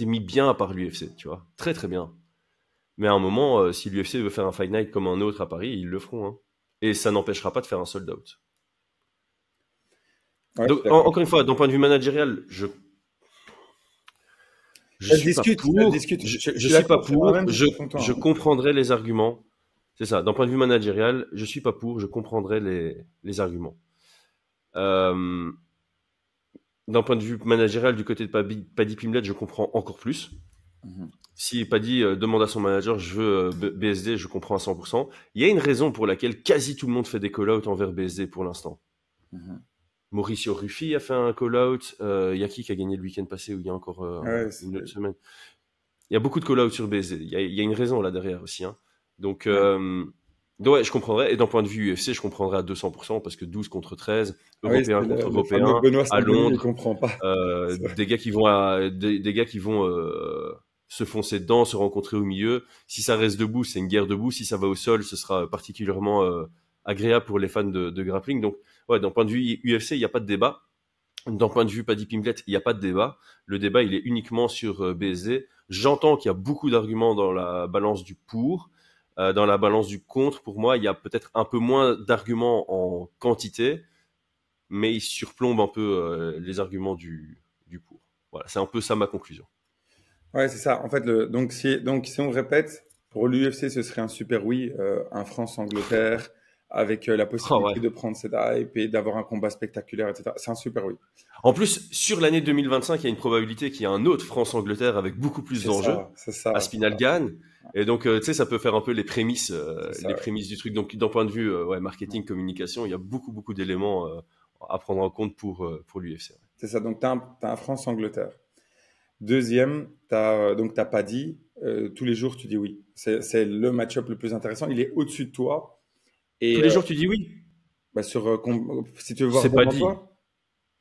mis bien par l'UFC, tu vois, très très bien. Mais à un moment, si l'UFC veut faire un Fight Night comme un autre à Paris, ils le feront. Hein. Et ça n'empêchera pas de faire un sold out. Ouais, donc, encore une fois, d'un point de vue managérial, je suis pas pour. Je comprendrai les arguments. C'est ça. D'un point de vue managérial, je suis pas pour. Je comprendrai les arguments. D'un point de vue managérial, du côté de Paddy Pimblett, je comprends encore plus. Si Paddy demande à son manager, je veux BSD, je comprends à 100%. Il y a une raison pour laquelle quasi tout le monde fait des call-outs envers BSD pour l'instant. Mauricio Ruffi a fait un call-out. Il y a qui a gagné le week-end passé ou il y a encore une semaine. Il y a beaucoup de call-outs sur BSD. Il y a une raison là derrière aussi. Hein. Donc, ouais, je comprendrais. Et d'un point de vue UFC, je comprendrais à 200% parce que 12 contre 13, Européens contre Européens, à Londres, des gars qui vont se foncer dedans, se rencontrer au milieu. Si ça reste debout, c'est une guerre debout. Si ça va au sol, ce sera particulièrement agréable pour les fans de grappling. Donc, ouais, d'un point de vue UFC, il n'y a pas de débat. D'un point de vue Paddy Pimblett, il n'y a pas de débat. Le débat, il est uniquement sur BSD. J'entends qu'il y a beaucoup d'arguments dans la balance du pour. Dans la balance du contre, pour moi, il y a peut-être un peu moins d'arguments en quantité, mais il surplombe un peu les arguments du pour. Voilà, c'est un peu ça ma conclusion. Ouais, c'est ça. En fait, donc si on répète, pour l'UFC, ce serait un super oui, un France-Angleterre, avec la possibilité de prendre cette hype et d'avoir un combat spectaculaire, etc. C'est un super oui. En plus, sur l'année 2025, il y a une probabilité qu'il y ait un autre France-Angleterre avec beaucoup plus d'enjeux. À Spinal Gann. Et donc, tu sais, ça peut faire un peu les prémices du truc. Donc, d'un point de vue marketing, communication, il y a beaucoup d'éléments à prendre en compte pour l'UFC. Ouais. C'est ça. Donc, tu as un France-Angleterre. Deuxième, t'as Paddy. Tous les jours, tu dis oui. C'est le match-up le plus intéressant. Il est au-dessus de toi. Et, tous les jours, tu dis oui. Bah si tu veux voir devant toi,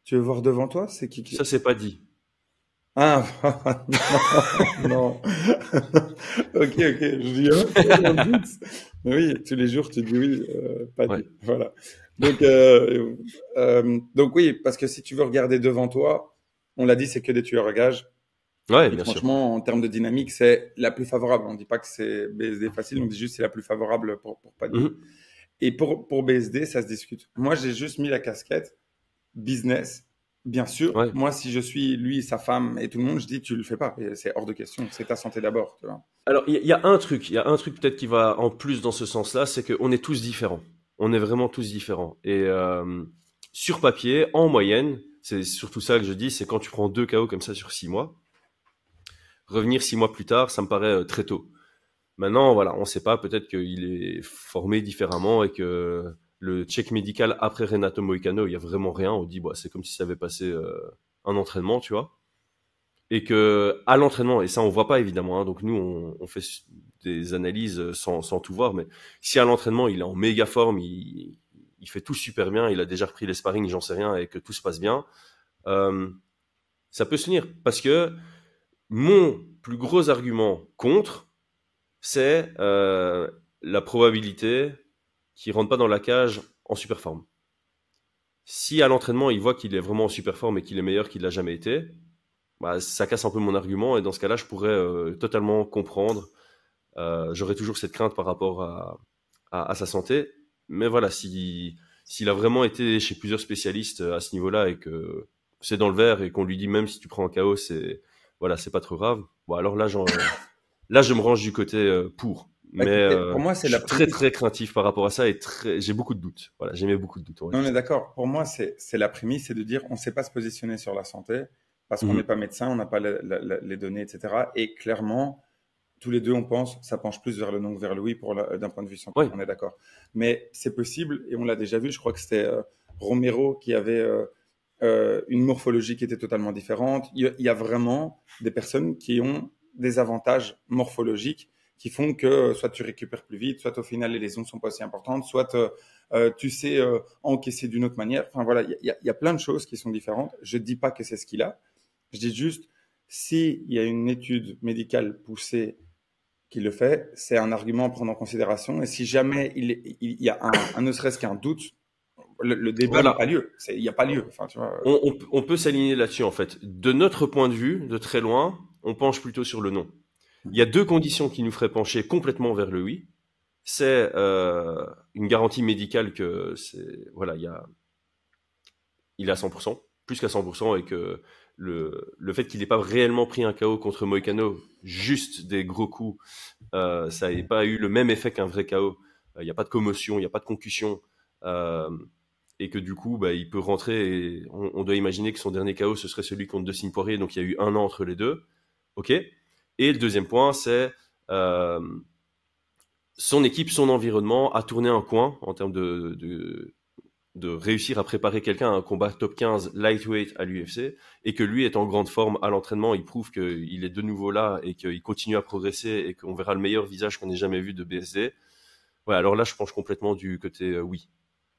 tu veux voir devant toi, c'est qui Ça, c'est pas dit. Ah non. Ok, je dis oui, tous les jours, tu dis oui, pas dit. Voilà. Donc oui, parce que si tu veux regarder devant toi, on l'a dit, c'est que des tueurs à gages. Ouais, bien sûr. Franchement, en termes de dynamique, c'est la plus favorable. On ne dit pas que c'est BSD facile, on dit juste que c'est la plus favorable pour Paddy. Et pour BSD, ça se discute. Moi, j'ai juste mis la casquette business. Bien sûr, moi, si je suis lui, sa femme et tout le monde, je dis tu le fais pas. C'est hors de question. C'est ta santé d'abord. Tu vois. Alors, il y a un truc peut-être qui va en plus dans ce sens-là, c'est qu'on est tous différents. On est vraiment tous différents. Et sur papier, en moyenne, c'est surtout ça que je dis, c'est quand tu prends 2 KO comme ça sur 6 mois, revenir 6 mois plus tard, ça me paraît très tôt. Maintenant, voilà, on ne sait pas, peut-être qu'il est formé différemment et que le check médical après Renato Moicano, il n'y a vraiment rien. On dit, bah, c'est comme si ça avait passé un entraînement, tu vois. Et que à l'entraînement, et ça on ne voit pas évidemment, hein, donc nous on fait des analyses sans tout voir, mais si à l'entraînement il est en méga forme, il fait tout super bien, il a déjà repris les sparring, j'en sais rien, et que tout se passe bien, ça peut se tenir. Parce que mon plus gros argument contre, c'est la probabilité qu'il rentre pas dans la cage en super forme. Si à l'entraînement, il voit qu'il est vraiment en super forme et qu'il est meilleur qu'il l'a jamais été, bah, ça casse un peu mon argument et dans ce cas-là, je pourrais totalement comprendre. J'aurais toujours cette crainte par rapport à sa santé. Mais voilà, s'il a vraiment été chez plusieurs spécialistes à ce niveau-là et que c'est dans le vert et qu'on lui dit même si tu prends un KO, c'est pas trop grave. Bon, alors là, je me range du côté pour. Mais pour moi, c'est je suis très très craintif par rapport à ça et j'ai beaucoup de doutes. Voilà, j'ai mis beaucoup de doutes. On est d'accord. Pour moi, c'est la prémisse, c'est de dire on ne sait pas se positionner sur la santé parce qu'on n'est pas médecin, on n'a pas les données, etc. Et clairement, tous les deux, on pense, ça penche plus vers le non que vers le oui d'un point de vue santé. On est d'accord. Mais c'est possible et on l'a déjà vu. Je crois que c'était Romero qui avait une morphologie qui était totalement différente. Il y a vraiment des personnes qui ont des avantages morphologiques qui font que soit tu récupères plus vite, soit au final les lésions ne sont pas aussi importantes, soit tu sais encaisser d'une autre manière. Enfin voilà, il y a plein de choses qui sont différentes. Je ne dis pas que c'est ce qu'il a. Je dis juste, s'il y a une étude médicale poussée qui le fait, c'est un argument à prendre en considération. Et si jamais il y a ne serait-ce qu'un doute, le débat n'a pas lieu. Il n'y a pas lieu. Enfin, tu vois, on peut s'aligner là-dessus en fait. De notre point de vue, de très loin, on penche plutôt sur le non. Il y a 2 conditions qui nous feraient pencher complètement vers le oui. C'est une garantie médicale que il est à 100%, plus qu'à 100%, et que le fait qu'il n'ait pas réellement pris un KO contre Moicano, juste des gros coups, ça n'avait pas eu le même effet qu'un vrai KO. Il n'y a pas de commotion, il n'y a pas de concussion, et que du coup, il peut rentrer. Et on doit imaginer que son dernier KO, ce serait celui contre Dustin Poirier, donc il y a eu 1 an entre les deux. Ok. Et le deuxième point, c'est son équipe, son environnement a tourné un coin en termes de réussir à préparer quelqu'un à un combat top 15 lightweight à l'UFC et que lui est en grande forme à l'entraînement. Il prouve qu'il est de nouveau là et qu'il continue à progresser et qu'on verra le meilleur visage qu'on ait jamais vu de BSD. Ouais, alors là, je penche complètement du côté oui.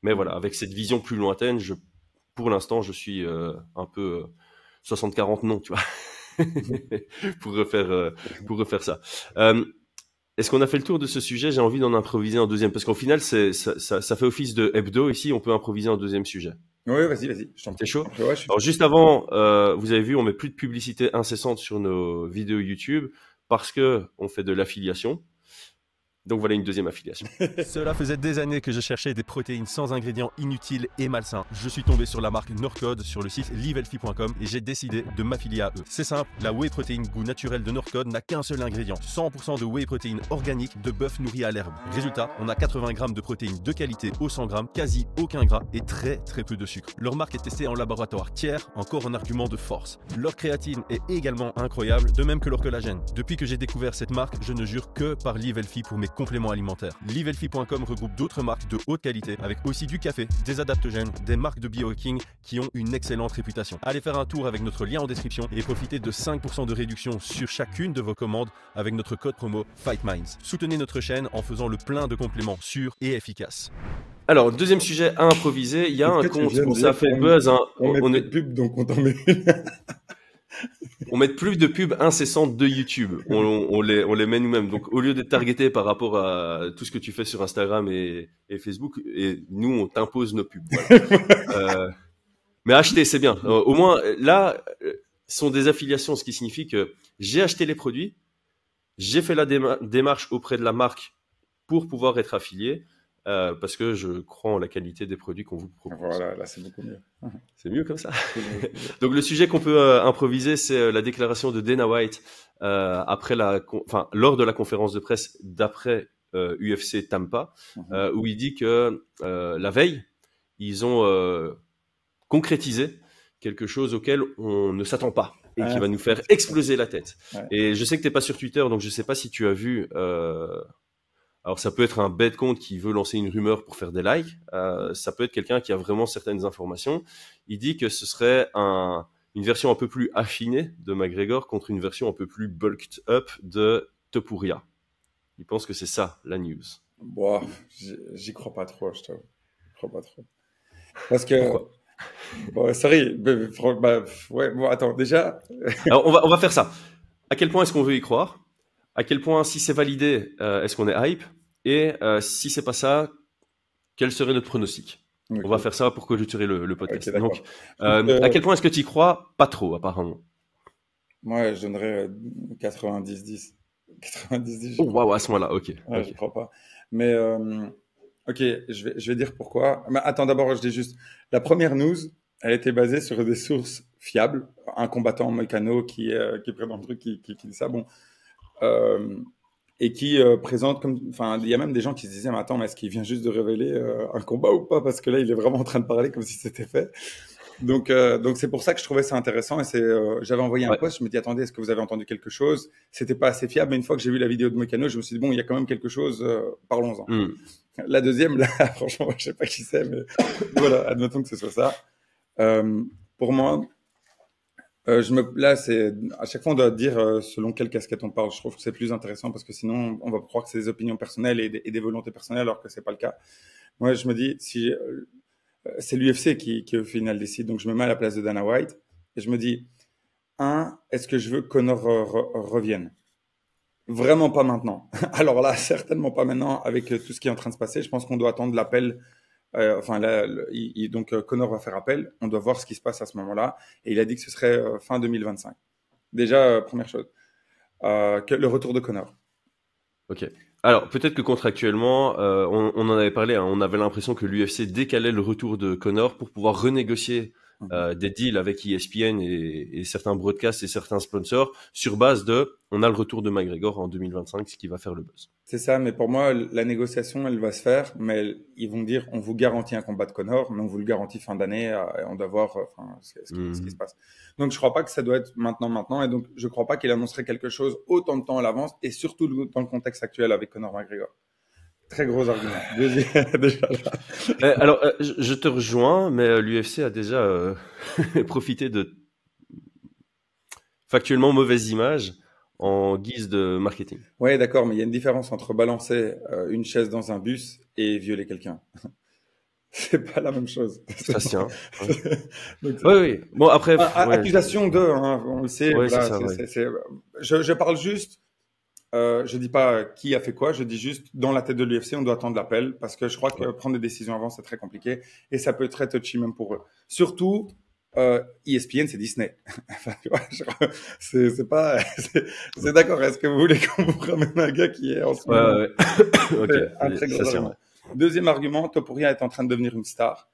Mais voilà, avec cette vision plus lointaine, pour l'instant, je suis un peu 60-40 non, tu vois. pour refaire ça. Est-ce qu'on a fait le tour de ce sujet? J'ai envie d'en improviser un deuxième parce qu'au final ça fait office de hebdo ici, on peut improviser un deuxième sujet. Oui, vas-y, je t'en T'es prie. chaud? Ouais, je suis Alors, juste avant, vous avez vu, on met plus de publicité incessante sur nos vidéos YouTube parce que on fait de l'affiliation. Donc voilà une deuxième affiliation. Cela faisait des années que je cherchais des protéines sans ingrédients inutiles et malsains. Je suis tombé sur la marque Norcode sur le site livehealthy.com et j'ai décidé de m'affilier à eux. C'est simple, la whey protein goût naturel de Norcode n'a qu'un seul ingrédient, 100% de whey protein organique de bœuf nourri à l'herbe. Résultat, on a 80 grammes de protéines de qualité au 100 grammes, quasi aucun gras et très peu de sucre. Leur marque est testée en laboratoire tiers, encore un argument de force. Leur créatine est également incroyable, de même que leur collagène. Depuis que j'ai découvert cette marque, je ne jure que par Live Healthy pour mes compléments alimentaires. Livehealthy.com regroupe d'autres marques de haute qualité avec aussi du café, des adaptogènes, des marques de biohacking qui ont une excellente réputation. Allez faire un tour avec notre lien en description et profitez de 5% de réduction sur chacune de vos commandes avec notre code promo FightMinds. Soutenez notre chaîne en faisant le plein de compléments sûrs et efficaces. Alors, deuxième sujet à improviser. Il y a un compte où ça fait buzz. Hein. On met pub, donc on t'en met une. On met plus de pubs incessantes de YouTube. On les met nous-mêmes. Donc, au lieu d'être targeté par rapport à tout ce que tu fais sur Instagram et Facebook, et nous, on t'impose nos pubs. Voilà. Mais acheter, c'est bien. Au moins, là, ce sont des affiliations, ce qui signifie que j'ai acheté les produits, j'ai fait la démarche auprès de la marque pour pouvoir être affilié. Parce que je crois en la qualité des produits qu'on vous propose. Voilà, là c'est beaucoup mieux. C'est mieux comme ça. Donc le sujet qu'on peut improviser, c'est la déclaration de Dana White lors de la conférence de presse d'après UFC Tampa, où il dit que la veille, ils ont concrétisé quelque chose auquel on ne s'attend pas et qui va nous faire exploser la tête. Ouais. Et je sais que t'es pas sur Twitter, donc je sais pas si tu as vu. Alors ça peut être un bête compte qui veut lancer une rumeur pour faire des likes, ça peut être quelqu'un qui a vraiment certaines informations. Il dit que ce serait une version un peu plus affinée de McGregor contre une version un peu plus bulked up de Topuria. Il pense que c'est ça la news. Bon, j'y crois pas trop, je t'avoue. Je crois pas trop. Parce que... Pourquoi? Bon, sorry. Ouais, bon, attends, déjà... Alors on va faire ça. À quel point est-ce qu'on veut y croire? À quel point, si c'est validé, est-ce qu'on est hype? Et si c'est pas ça, quel serait notre pronostic? Okay. On va faire ça pour clôturer le podcast. Okay, donc, à quel point est-ce que tu y crois? Pas trop, apparemment. Moi, je donnerais 90-10. 90-10. Oh, waouh, à ce moment-là, ok. Ouais, okay. Je crois pas. Mais, ok, je vais dire pourquoi. Mais attends, d'abord, je dis juste, la première news, elle était basée sur des sources fiables. Un combattant mécano qui est près dans le truc, qui dit ça. Bon. Et qui présente comme, enfin, il y a même des gens qui se disaient, mais attends, mais est-ce qu'il vient juste de révéler un combat ou pas? Parce que là, il est vraiment en train de parler comme si c'était fait. Donc c'est pour ça que je trouvais ça intéressant. Et j'avais envoyé un post, je me dis, attendez, est-ce que vous avez entendu quelque chose? C'était pas assez fiable, mais une fois que j'ai vu la vidéo de Moïcano, je me suis dit, bon, il y a quand même quelque chose, parlons-en. La deuxième, là, franchement, je sais pas qui c'est, mais voilà, admettons que ce soit ça. Pour moi, là, c'est à chaque fois on doit dire selon quelle casquette on parle. Je trouve que c'est plus intéressant parce que sinon on va croire que c'est des opinions personnelles et des volontés personnelles alors que c'est pas le cas. Moi, je me dis si c'est l'UFC qui au final décide, donc je me mets à la place de Dana White et je me dis est-ce que je veux que Conor revienne? Vraiment pas maintenant. Alors là, certainement pas maintenant avec tout ce qui est en train de se passer. Je pense qu'on doit attendre l'appel. Donc Conor va faire appel, on doit voir ce qui se passe à ce moment-là, et il a dit que ce serait fin 2025. Déjà, première chose, le retour de Conor. Ok. Alors peut-être que contractuellement, on en avait parlé, hein, on avait l'impression que l'UFC décalait le retour de Conor pour pouvoir renégocier des deals avec ESPN et certains broadcasts et certains sponsors sur base de on a le retour de McGregor en 2025, ce qui va faire le buzz. C'est ça, mais pour moi, la négociation, elle va se faire, mais ils vont dire on vous garantit un combat de Conor, mais on vous le garantit fin d'année, et on doit voir ce qui se passe. Donc je crois pas que ça doit être maintenant, et donc je crois pas qu'il annoncerait quelque chose autant de temps à l'avance, et surtout dans le contexte actuel avec Conor McGregor. Très gros argument. Déjà là. Alors, je te rejoins, mais l'UFC a déjà profité de factuellement mauvaise image en guise de marketing. Ouais, d'accord, mais il y a une différence entre balancer une chaise dans un bus et violer quelqu'un. C'est pas la même chose. Ça se tient. Oui. Bon, après. Accusation de, on le sait. Ouais, voilà, c'est ça, je parle juste je dis pas qui a fait quoi, je dis juste dans la tête de l'UFC, on doit attendre l'appel parce que je crois que prendre des décisions avant, c'est très compliqué et ça peut être très touchy même pour eux. Surtout, ESPN, c'est Disney. Enfin, tu vois, c'est pas, c'est d'accord. Est-ce que vous voulez qu'on vous ramène un gars qui est en ce moment un très gros argument. Deuxième argument, Topuria est en train de devenir une star.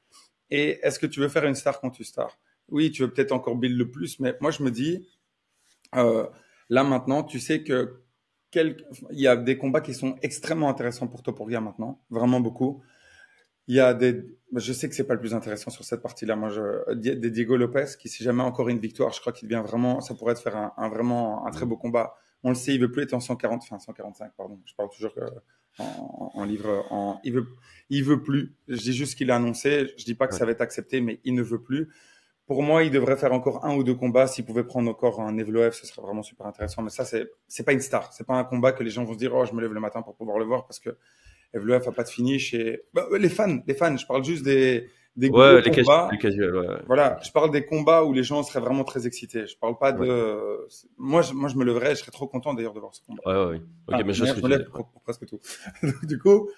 Et est-ce que tu veux faire une star contre une star? Oui, tu veux peut-être encore build le plus, mais moi je me dis, là maintenant, tu sais que il y a des combats qui sont extrêmement intéressants pour Topuria maintenant, vraiment beaucoup. Il y a je sais que c'est pas le plus intéressant sur cette partie-là. Moi, des Diego Lopez qui, si jamais encore une victoire, je crois qu'il devient vraiment, ça pourrait te faire vraiment un très beau combat. On le sait, il veut plus être en 145, pardon. Je parle toujours en livre, il veut plus. Je dis juste qu'il a annoncé. Je dis pas que ça va être accepté, mais il ne veut plus. Pour moi, il devrait faire encore 1 ou 2 combats. S'il pouvait prendre encore un Evloev, ce serait vraiment super intéressant. Mais ça, c'est pas une star. C'est pas un combat que les gens vont se dire, oh, je me lève le matin pour pouvoir le voir parce que Evloev a pas de finish et les fans, je parle juste des gros combats. Les casuels, ouais. Voilà, je parle des combats où les gens seraient vraiment très excités. Je parle pas de moi je me leverais, je serais trop content d'ailleurs de voir ce combat. Ouais. OK, mais je me lève pour presque tout. Donc, du coup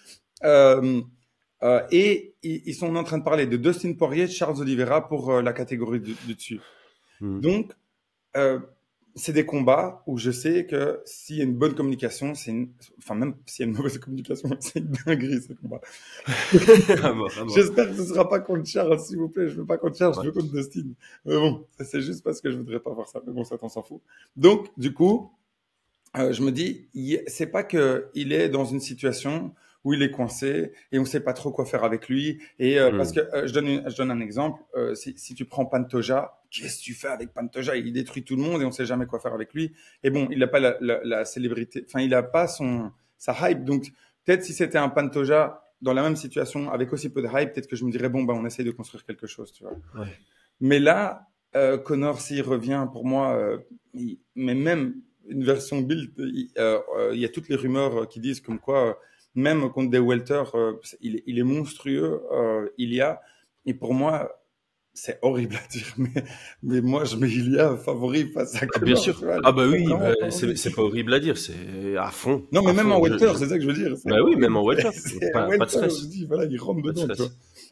et ils sont en train de parler de Dustin Poirier, Charles Oliveira pour la catégorie du dessus. Donc c'est des combats où je sais que s'il y a une bonne communication, même s'il y a une mauvaise communication, c'est une dinguerie ce combat. J'espère que ce sera pas contre Charles, s'il vous plaît. Je veux pas contre Charles, je veux contre Dustin. Mais bon, c'est juste parce que je voudrais pas voir ça. Mais bon, ça, on s'en fout. Donc, du coup, je me dis, c'est pas que il est dans une situation où il est coincé et on sait pas trop quoi faire avec lui. Et parce que je donne un exemple. Si tu prends Pantoja, qu'est-ce que tu fais avec Pantoja? Il détruit tout le monde et on sait jamais quoi faire avec lui. Et bon, il n'a pas la célébrité. Enfin, il a pas sa hype. Donc peut-être si c'était un Pantoja dans la même situation avec aussi peu de hype, peut-être que je me dirais bon, on essaye de construire quelque chose, tu vois. Ouais. Mais là, Conor s'il revient, pour moi, mais même une version build, il y a toutes les rumeurs qui disent comme quoi. Même contre des welters, il est monstrueux, et pour moi, c'est horrible à dire, mais moi, je mets Ilia favori face à Conor. Bien sûr. Oui, c'est pas horrible à dire, c'est à fond. Non, mais même en welter, c'est ça que je veux dire. Oui, même en welter. Pas de stress. Je dis, voilà, il rentre dedans.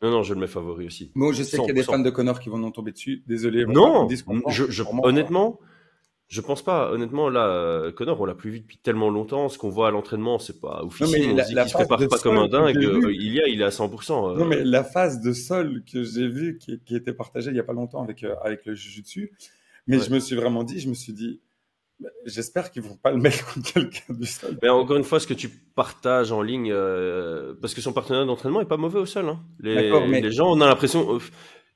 Non, je le mets favori aussi. Moi, je sais qu'il y a des fans de Conor qui vont nous tomber dessus. Désolé. Non, honnêtement, je pense pas. Honnêtement, là, Conor, on l'a plus vu depuis tellement longtemps. Ce qu'on voit à l'entraînement, c'est pas officiel. On se dit qu'il se prépare pas comme un dingue. Il est à 100%. Non, mais la phase de sol que j'ai vue, qui était partagée il y a pas longtemps avec le Jiu-Jitsu, mais je me suis dit, j'espère qu'ils vont pas le mettre contre quelqu'un du sol. Mais encore une fois, ce que tu partages en ligne, parce que son partenaire d'entraînement est pas mauvais au sol. Hein. Les gens, on a l'impression.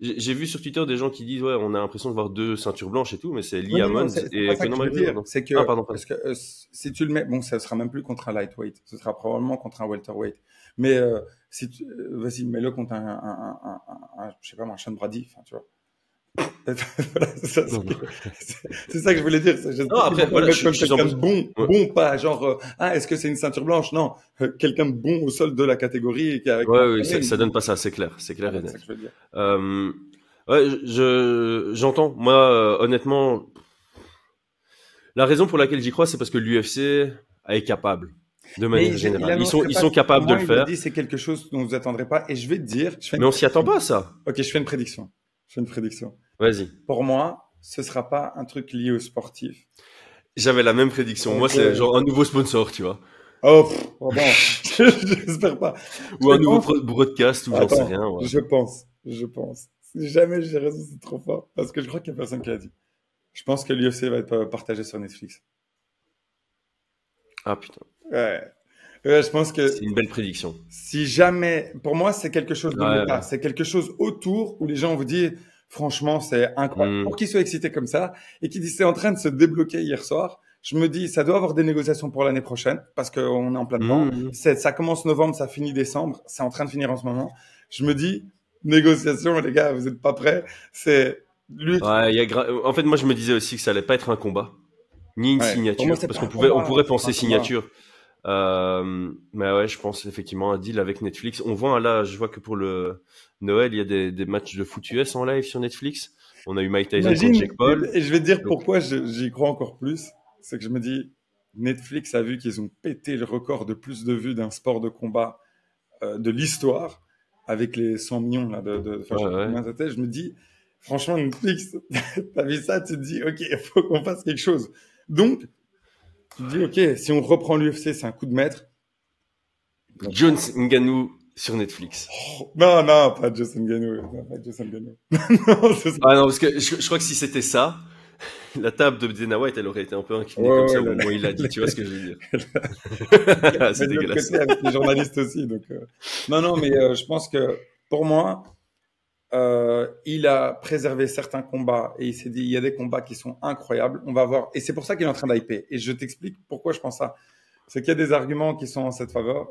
J'ai vu sur Twitter des gens qui disent on a l'impression de voir 2 ceintures blanches et tout, mais c'est Lee Hammond et Conor McGregor. C'est que parce que si tu le mets, ça sera même plus contre un lightweight, ce sera probablement contre un welterweight. Mais vas-y, mets-le contre je sais pas, un Sean Brady, enfin tu vois. Voilà, c'est ça que je voulais dire. Non, après, voilà, je suis quelqu'un de bon, pas genre est-ce que c'est une ceinture blanche? Non, quelqu'un de bon au sol de la catégorie et qui avec ça donne pas ça, c'est clair et net. C'est ça que je veux dire. J'entends. Moi, honnêtement, la raison pour laquelle j'y crois, c'est parce que l'UFC est capable. De manière générale, ils sont capables de le faire. Il dit c'est quelque chose dont vous attendrez pas, et je vais te dire. Mais on s'y attend pas à ça. Ok, je fais une prédiction. Vas-y. Pour moi, ce sera pas un truc lié au sportif. J'avais la même prédiction. Moi, c'est genre un nouveau sponsor, tu vois. Oh, bon, j'espère pas. Ou un nouveau broadcast, ou j'en sais rien. Ouais. Je pense. Si jamais j'ai raison, c'est trop fort. Parce que je crois qu'il y a personne qui l'a dit. Je pense que l'UFC va être partagé sur Netflix. Ah, putain. Ouais, je pense que c'est une belle prédiction. Si jamais, pour moi, c'est quelque chose de c'est quelque chose autour où les gens vous disent, franchement, c'est incroyable. Pour qu'ils soient excités comme ça et qu'ils disent c'est en train de se débloquer hier soir, je me dis ça doit avoir des négociations pour l'année prochaine parce qu'on est en plein dedans. Ça commence novembre, ça finit décembre, c'est en train de finir en ce moment. Je me dis négociations, les gars, vous êtes pas prêts. C'est lui. En fait, moi, je me disais aussi que ça allait pas être un combat ni une signature moi, parce qu'on pourrait penser signature. Mais ouais, je pense effectivement un deal avec Netflix. On voit là, je vois que pour le Noël, il y a des matchs de foot US en live sur Netflix. On a eu Mike Tyson contre Jake Paul. Et je vais te dire pourquoi j'y crois encore plus. C'est que je me dis, Netflix a vu qu'ils ont pété le record de plus de vues d'un sport de combat de l'histoire, avec les 100 millions là, je me dis, franchement, Netflix, t'as vu ça, tu te dis, ok, il faut qu'on fasse quelque chose. Donc, tu te dis, ok, si on reprend l'UFC, c'est un coup de maître. Jones Ngannou sur Netflix. Oh, non, pas Jason Ngannou. Non, ah non, parce que je crois que si c'était ça, la table de Dana White, elle aurait été un peu inclinée comme ça au moment où il l'a dit. Tu vois ce que je veux dire? C'est dégueulasse. Côté, avec les journalistes aussi. Donc, Non, mais je pense que pour moi, il a préservé certains combats et il s'est dit il y a des combats qui sont incroyables. On va voir. Et c'est pour ça qu'il est en train d'hyper. Et je t'explique pourquoi je pense ça. C'est qu'il y a des arguments qui sont en cette faveur,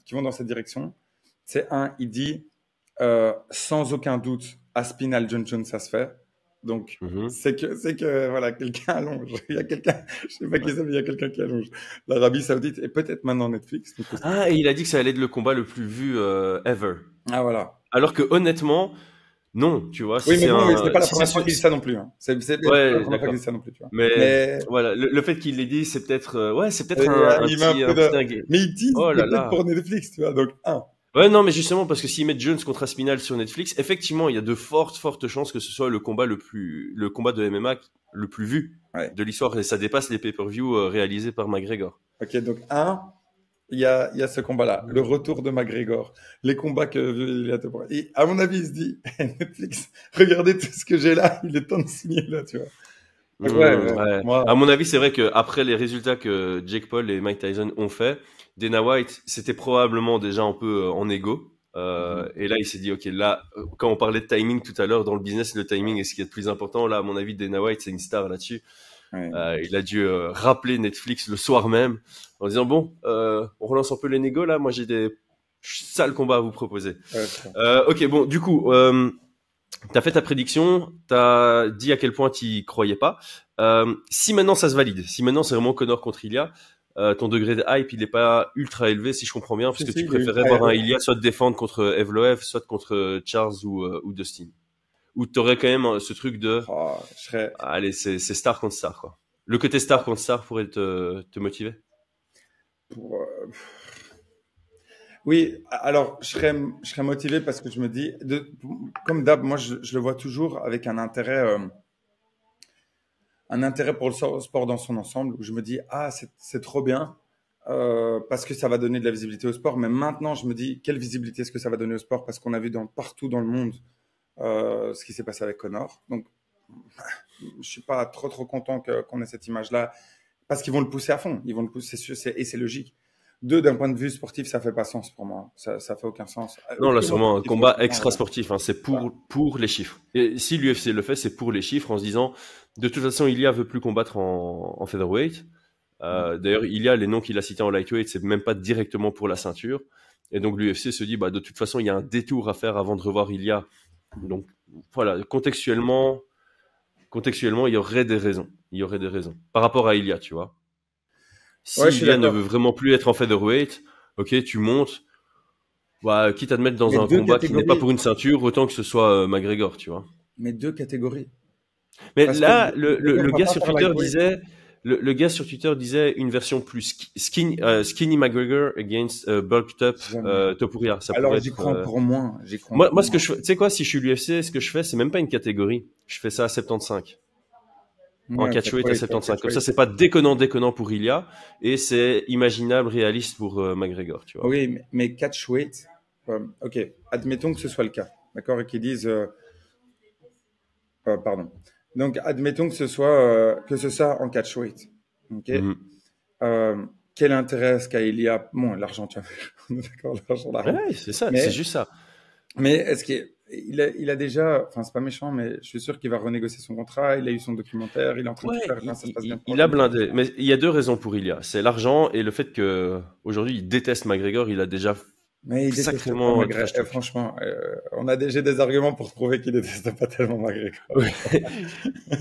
qui vont dans cette direction. C'est il dit sans aucun doute, Aspinall John Jones, ça se fait. Donc, c'est que voilà, quelqu'un allonge. Il y a quelqu'un, je sais pas qui c'est, mais il y a quelqu'un qui allonge. L'Arabie Saoudite et peut-être maintenant Netflix. Et il a dit que ça allait être le combat le plus vu ever. Ah, voilà. Alors que honnêtement, non, tu vois. Oui, mais bon, c'est pas la première fois qu'il dit ça non plus. Hein. C'est pas la première fois qu'il dit ça non plus, tu vois. Mais... voilà, le fait qu'il l'ait dit, c'est peut-être, un petit. Mais il dit peut-être pour Netflix, tu vois. Donc, Ouais, non, mais justement, parce que s'ils mettent Jones contre Aspinall sur Netflix, effectivement, il y a de fortes chances que ce soit le combat de MMA le plus vu de l'histoire, et ça dépasse les pay-per-view réalisés par McGregor. Ok, donc il y a ce combat-là, le retour de McGregor, les combats et à mon avis, il se dit, Netflix, regardez tout ce que j'ai là, il est temps de signer là, tu vois. Ouais. Moi... À mon avis, c'est vrai que après les résultats que Jake Paul et Mike Tyson ont fait, Dana White, c'était probablement déjà un peu en égo. Et là, il s'est dit, ok, là, quand on parlait de timing tout à l'heure, dans le business, le timing est ce qui est le plus important. Là, à mon avis, Dana White, c'est une star là-dessus. Il a dû rappeler Netflix le soir même en disant, bon, on relance un peu les négos là. Moi, j'ai des sales combats à vous proposer. Ok, bon, du coup, t'as fait ta prédiction, t'as dit à quel point t'y croyais pas. Si maintenant ça se valide, si maintenant c'est vraiment Conor contre Ilya, ton degré de hype, il est pas ultra élevé, si je comprends bien, parce que tu préférais voir un Ilya soit te défendre contre Evloev, soit contre Charles ou Dustin. Ou t'aurais quand même ce truc de, allez, c'est star contre star, quoi. Le côté star contre star pourrait te motiver. Oui, alors je serais motivé parce que je me dis, comme d'hab, moi je le vois toujours avec un intérêt pour le sport dans son ensemble, où je me dis, c'est trop bien, parce que ça va donner de la visibilité au sport, mais maintenant je me dis, quelle visibilité est-ce que ça va donner au sport, parce qu'on a vu partout dans le monde ce qui s'est passé avec Conor. Donc, je suis pas trop content qu'on ait cette image-là, parce qu'ils vont le pousser à fond, ils vont le pousser, et c'est logique. D'un point de vue sportif, ça fait pas sens pour moi. Ça fait aucun sens. Non, là, c'est vraiment un combat extra sportif. Hein. C'est pour les chiffres. Et si l'UFC le fait, c'est pour les chiffres, en se disant, de toute façon, Ilya veut plus combattre en featherweight. D'ailleurs, Ilya, les noms qu'il a cités en lightweight, c'est même pas directement pour la ceinture. Et donc, l'UFC se dit, de toute façon, il y a un détour à faire avant de revoir Ilya. Donc, voilà, contextuellement, il y aurait des raisons. Par rapport à Ilya, tu vois. Si Ilya ne veut vraiment plus être en featherweight, ok, tu montes, quitte à te mettre dans un combat qui n'est pas pour une ceinture, autant que ce soit McGregor, tu vois. Mais 2 catégories. Mais parce là, le gars sur Twitter disait, le gars sur Twitter disait une version plus skinny McGregor against bulked up Topuria. Ça alors j'y crois pour moins. Moi, ce que je fais, tu sais quoi, si je suis l'UFC, ce que je fais, c'est même pas une catégorie. Je fais ça à 75. En catchweight à 75. Comme ça, c'est pas déconnant pour Ilya et c'est imaginable, réaliste pour McGregor, tu vois. Oui, mais catchweight, ok, admettons que ce soit le cas, d'accord, et qu'ils disent, pardon. Donc, admettons que ce soit en catchweight, ok. Quel intérêt est-ce qu'a Ilya? Bon, l'argent, tu vois, d'accord, l'argent. Ouais, c'est ça, c'est juste ça. Mais est-ce qu'il a déjà, enfin c'est pas méchant, mais je suis sûr qu'il va renégocier son contrat, il a eu son documentaire, il est en train de faire, ça se passe bien. Il a blindé, mais il y a 2 raisons pour Ilya, c'est l'argent et le fait que aujourd'hui il déteste McGregor, il a déjà sacrément franchement, j'ai des arguments pour prouver qu'il déteste pas tellement McGregor.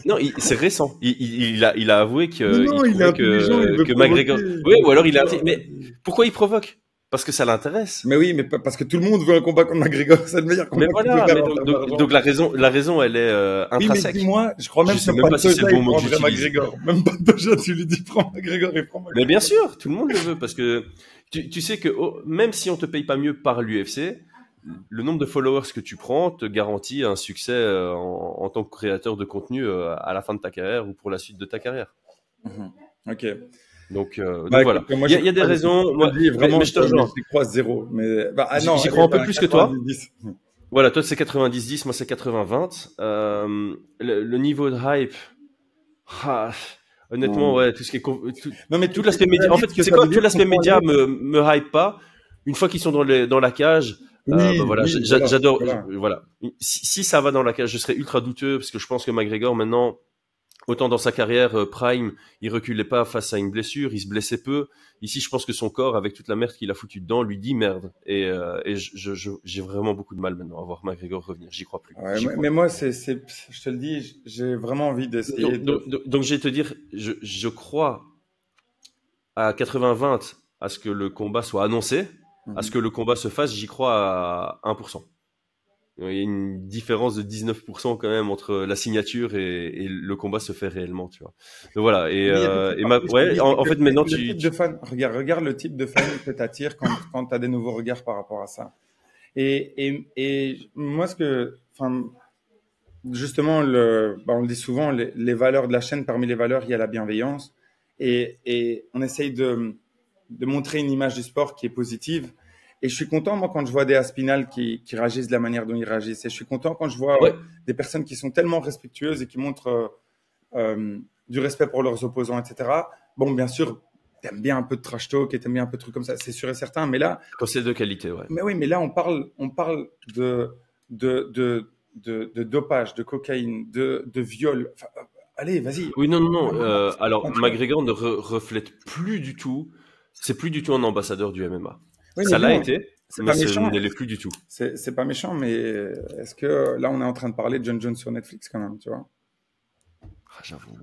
Non, c'est récent. Il a avoué que il est intelligent, que McGregor. Oui, ou alors il a. Mais pourquoi il provoque? parce que ça l'intéresse. Mais oui, mais parce que tout le monde veut un combat contre McGregor, c'est le meilleur combat. Mais voilà, donc la raison, elle est intrinsèque. Oui, mais dis-moi, je crois même que même pas si c'est le bon mot que j'utilise. McGregor. Même pas Doja, tu lui dis prends McGregor et prends McGregor. Mais bien sûr, tout le monde le veut parce que tu sais que même si on te paye pas mieux par l'UFC, le nombre de followers que tu prends te garantit un succès en tant que créateur de contenu à la fin de ta carrière ou pour la suite de ta carrière. Ok. Donc voilà. Il y a des raisons. Moi, mais je te rejoins. Je crois 0. Mais j'y crois un peu plus que toi. Voilà, toi c'est 90-10, moi c'est 80-20. Le niveau de hype. Honnêtement, ouais, tout ce qui est non mais tout l'aspect média. En fait, c'est quoi? Tout l'aspect média me hype pas. Une fois qu'ils sont dans la cage. Voilà, j'adore. Voilà. Si ça va dans la cage, je serais ultra douteux parce que je pense que McGregor maintenant, autant dans sa carrière prime, il reculait pas face à une blessure, il se blessait peu. Ici, je pense que son corps, avec toute la merde qu'il a foutu dedans, lui dit merde. Et j'ai vraiment beaucoup de mal maintenant à voir McGregor revenir. J'y crois plus. Ouais, mais moi, je te le dis, j'ai vraiment envie d'essayer. Donc, je vais te dire, je crois à 80-20 à ce que le combat soit annoncé. À ce que le combat se fasse, j'y crois à 1%. Il y a une différence de 19% quand même entre la signature et le combat se fait réellement, tu vois. Donc voilà. En fait, maintenant regarde le type de fan que t'attires quand t'as des nouveaux regards par rapport à ça. Et moi, justement, on le dit souvent, les valeurs de la chaîne, parmi les valeurs, il y a la bienveillance. Et on essaye de montrer une image du sport qui est positive. Et je suis content, moi, quand je vois des Aspinal qui réagissent de la manière dont ils réagissent. Et je suis content quand je vois des personnes qui sont tellement respectueuses et qui montrent du respect pour leurs opposants, etc. Bon, bien sûr, t'aimes bien un peu de trash talk et t'aimes bien un peu de trucs comme ça, c'est sûr et certain. Mais là, quand c'est de qualité, ouais. Mais oui, mais là, on parle de dopage, de cocaïne, de viol. Enfin, allez, vas-y. Oui, non. Alors, McGregor ne reflète plus du tout. C'est plus du tout un ambassadeur du MMA. Oui, ça l'a été, mais ça ne l'est plus du tout. C'est pas méchant, mais est-ce que là, on est en train de parler de John Jones sur Netflix quand même, tu vois? J'avoue.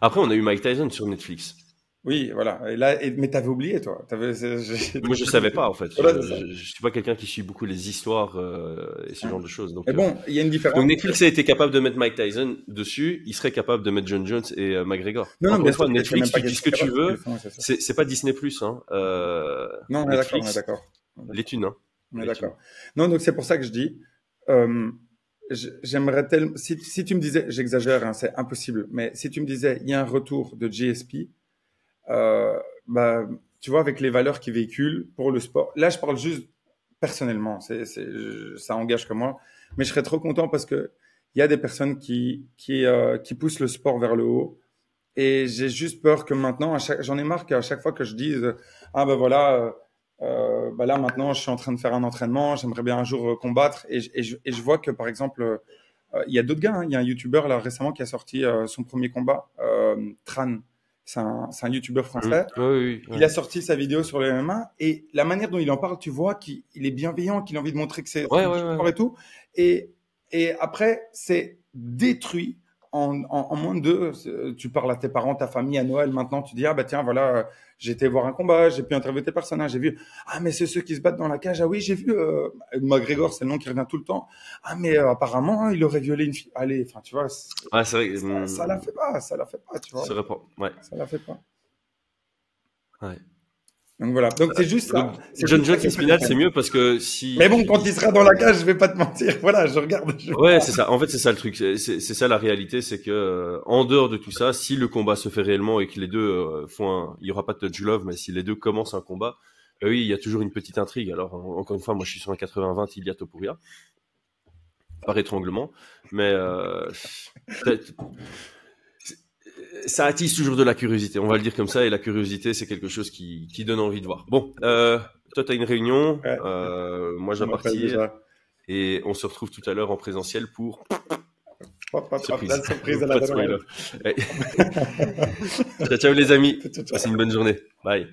Après, on a eu Mike Tyson sur Netflix. Oui, voilà. Mais t'avais oublié, toi. Moi, je savais pas, en fait. Voilà, je suis pas quelqu'un qui suit beaucoup les histoires et ce genre de choses. Donc, mais bon, il y a une différence. Donc, Netflix a été capable de mettre Mike Tyson dessus. Il serait capable de mettre John Jones et McGregor. Non, bien sûr, Netflix, tu dis ce que tu veux. C'est pas Disney+, hein. Non, on est d'accord. Les thunes, hein. On est d'accord. Non, donc c'est pour ça que je dis, j'aimerais tellement, si tu me disais, j'exagère, hein, c'est impossible, mais si tu me disais, il y a un retour de GSP, tu vois, avec les valeurs qu'il véhicule pour le sport. Là, je parle juste personnellement, ça engage que moi, mais je serais trop content parce que il y a des personnes qui poussent le sport vers le haut. Et j'ai juste peur que maintenant, j'en ai marre qu'à chaque fois que je dise, là maintenant, je suis en train de faire un entraînement, j'aimerais bien un jour combattre. Et je vois que par exemple, il y a d'autres gars, hein, il y a un YouTuber là récemment qui a sorti son premier combat, Tran. C'est un YouTuber français. Oui. Il a sorti sa vidéo sur le MMA et la manière dont il en parle, tu vois qu'il est bienveillant, qu'il a envie de montrer que c'est sport et tout. Et après, c'est détruit en moins de 2. Tu parles à tes parents, ta famille, à Noël. Maintenant, tu dis, tiens, voilà, j'ai été voir un combat, j'ai pu interviewer tes personnages, j'ai vu, mais c'est ceux qui se battent dans la cage. Ah oui, j'ai vu, McGregor, c'est le nom qui revient tout le temps. Mais apparemment, il aurait violé une fille. Allez, enfin, tu vois. C'est vrai. Ça la fait pas, tu vois. Ça la fait pas. Ouais. Donc voilà, donc c'est juste ça. John Jones Aspinal, c'est mieux parce que si. Mais bon, quand il sera dans la cage, je vais pas te mentir. Voilà, je regarde. Ouais, c'est ça. En fait, c'est ça le truc. C'est ça la réalité, c'est que en dehors de tout ça, si le combat se fait réellement et que les deux il y aura pas de touch love, mais si les deux commencent un combat, oui, il y a toujours une petite intrigue. Alors encore une fois, moi, je suis sur un 80-20 Ilia Topuria par étranglement, mais ça attise toujours de la curiosité, on va le dire comme ça, et la curiosité, c'est quelque chose qui donne envie de voir. Bon, toi, tu as une réunion, moi, je dois partir, et on se retrouve tout à l'heure en présentiel pour... surprise. La surprise à la Ciao les amis, passez une bonne journée. Bye.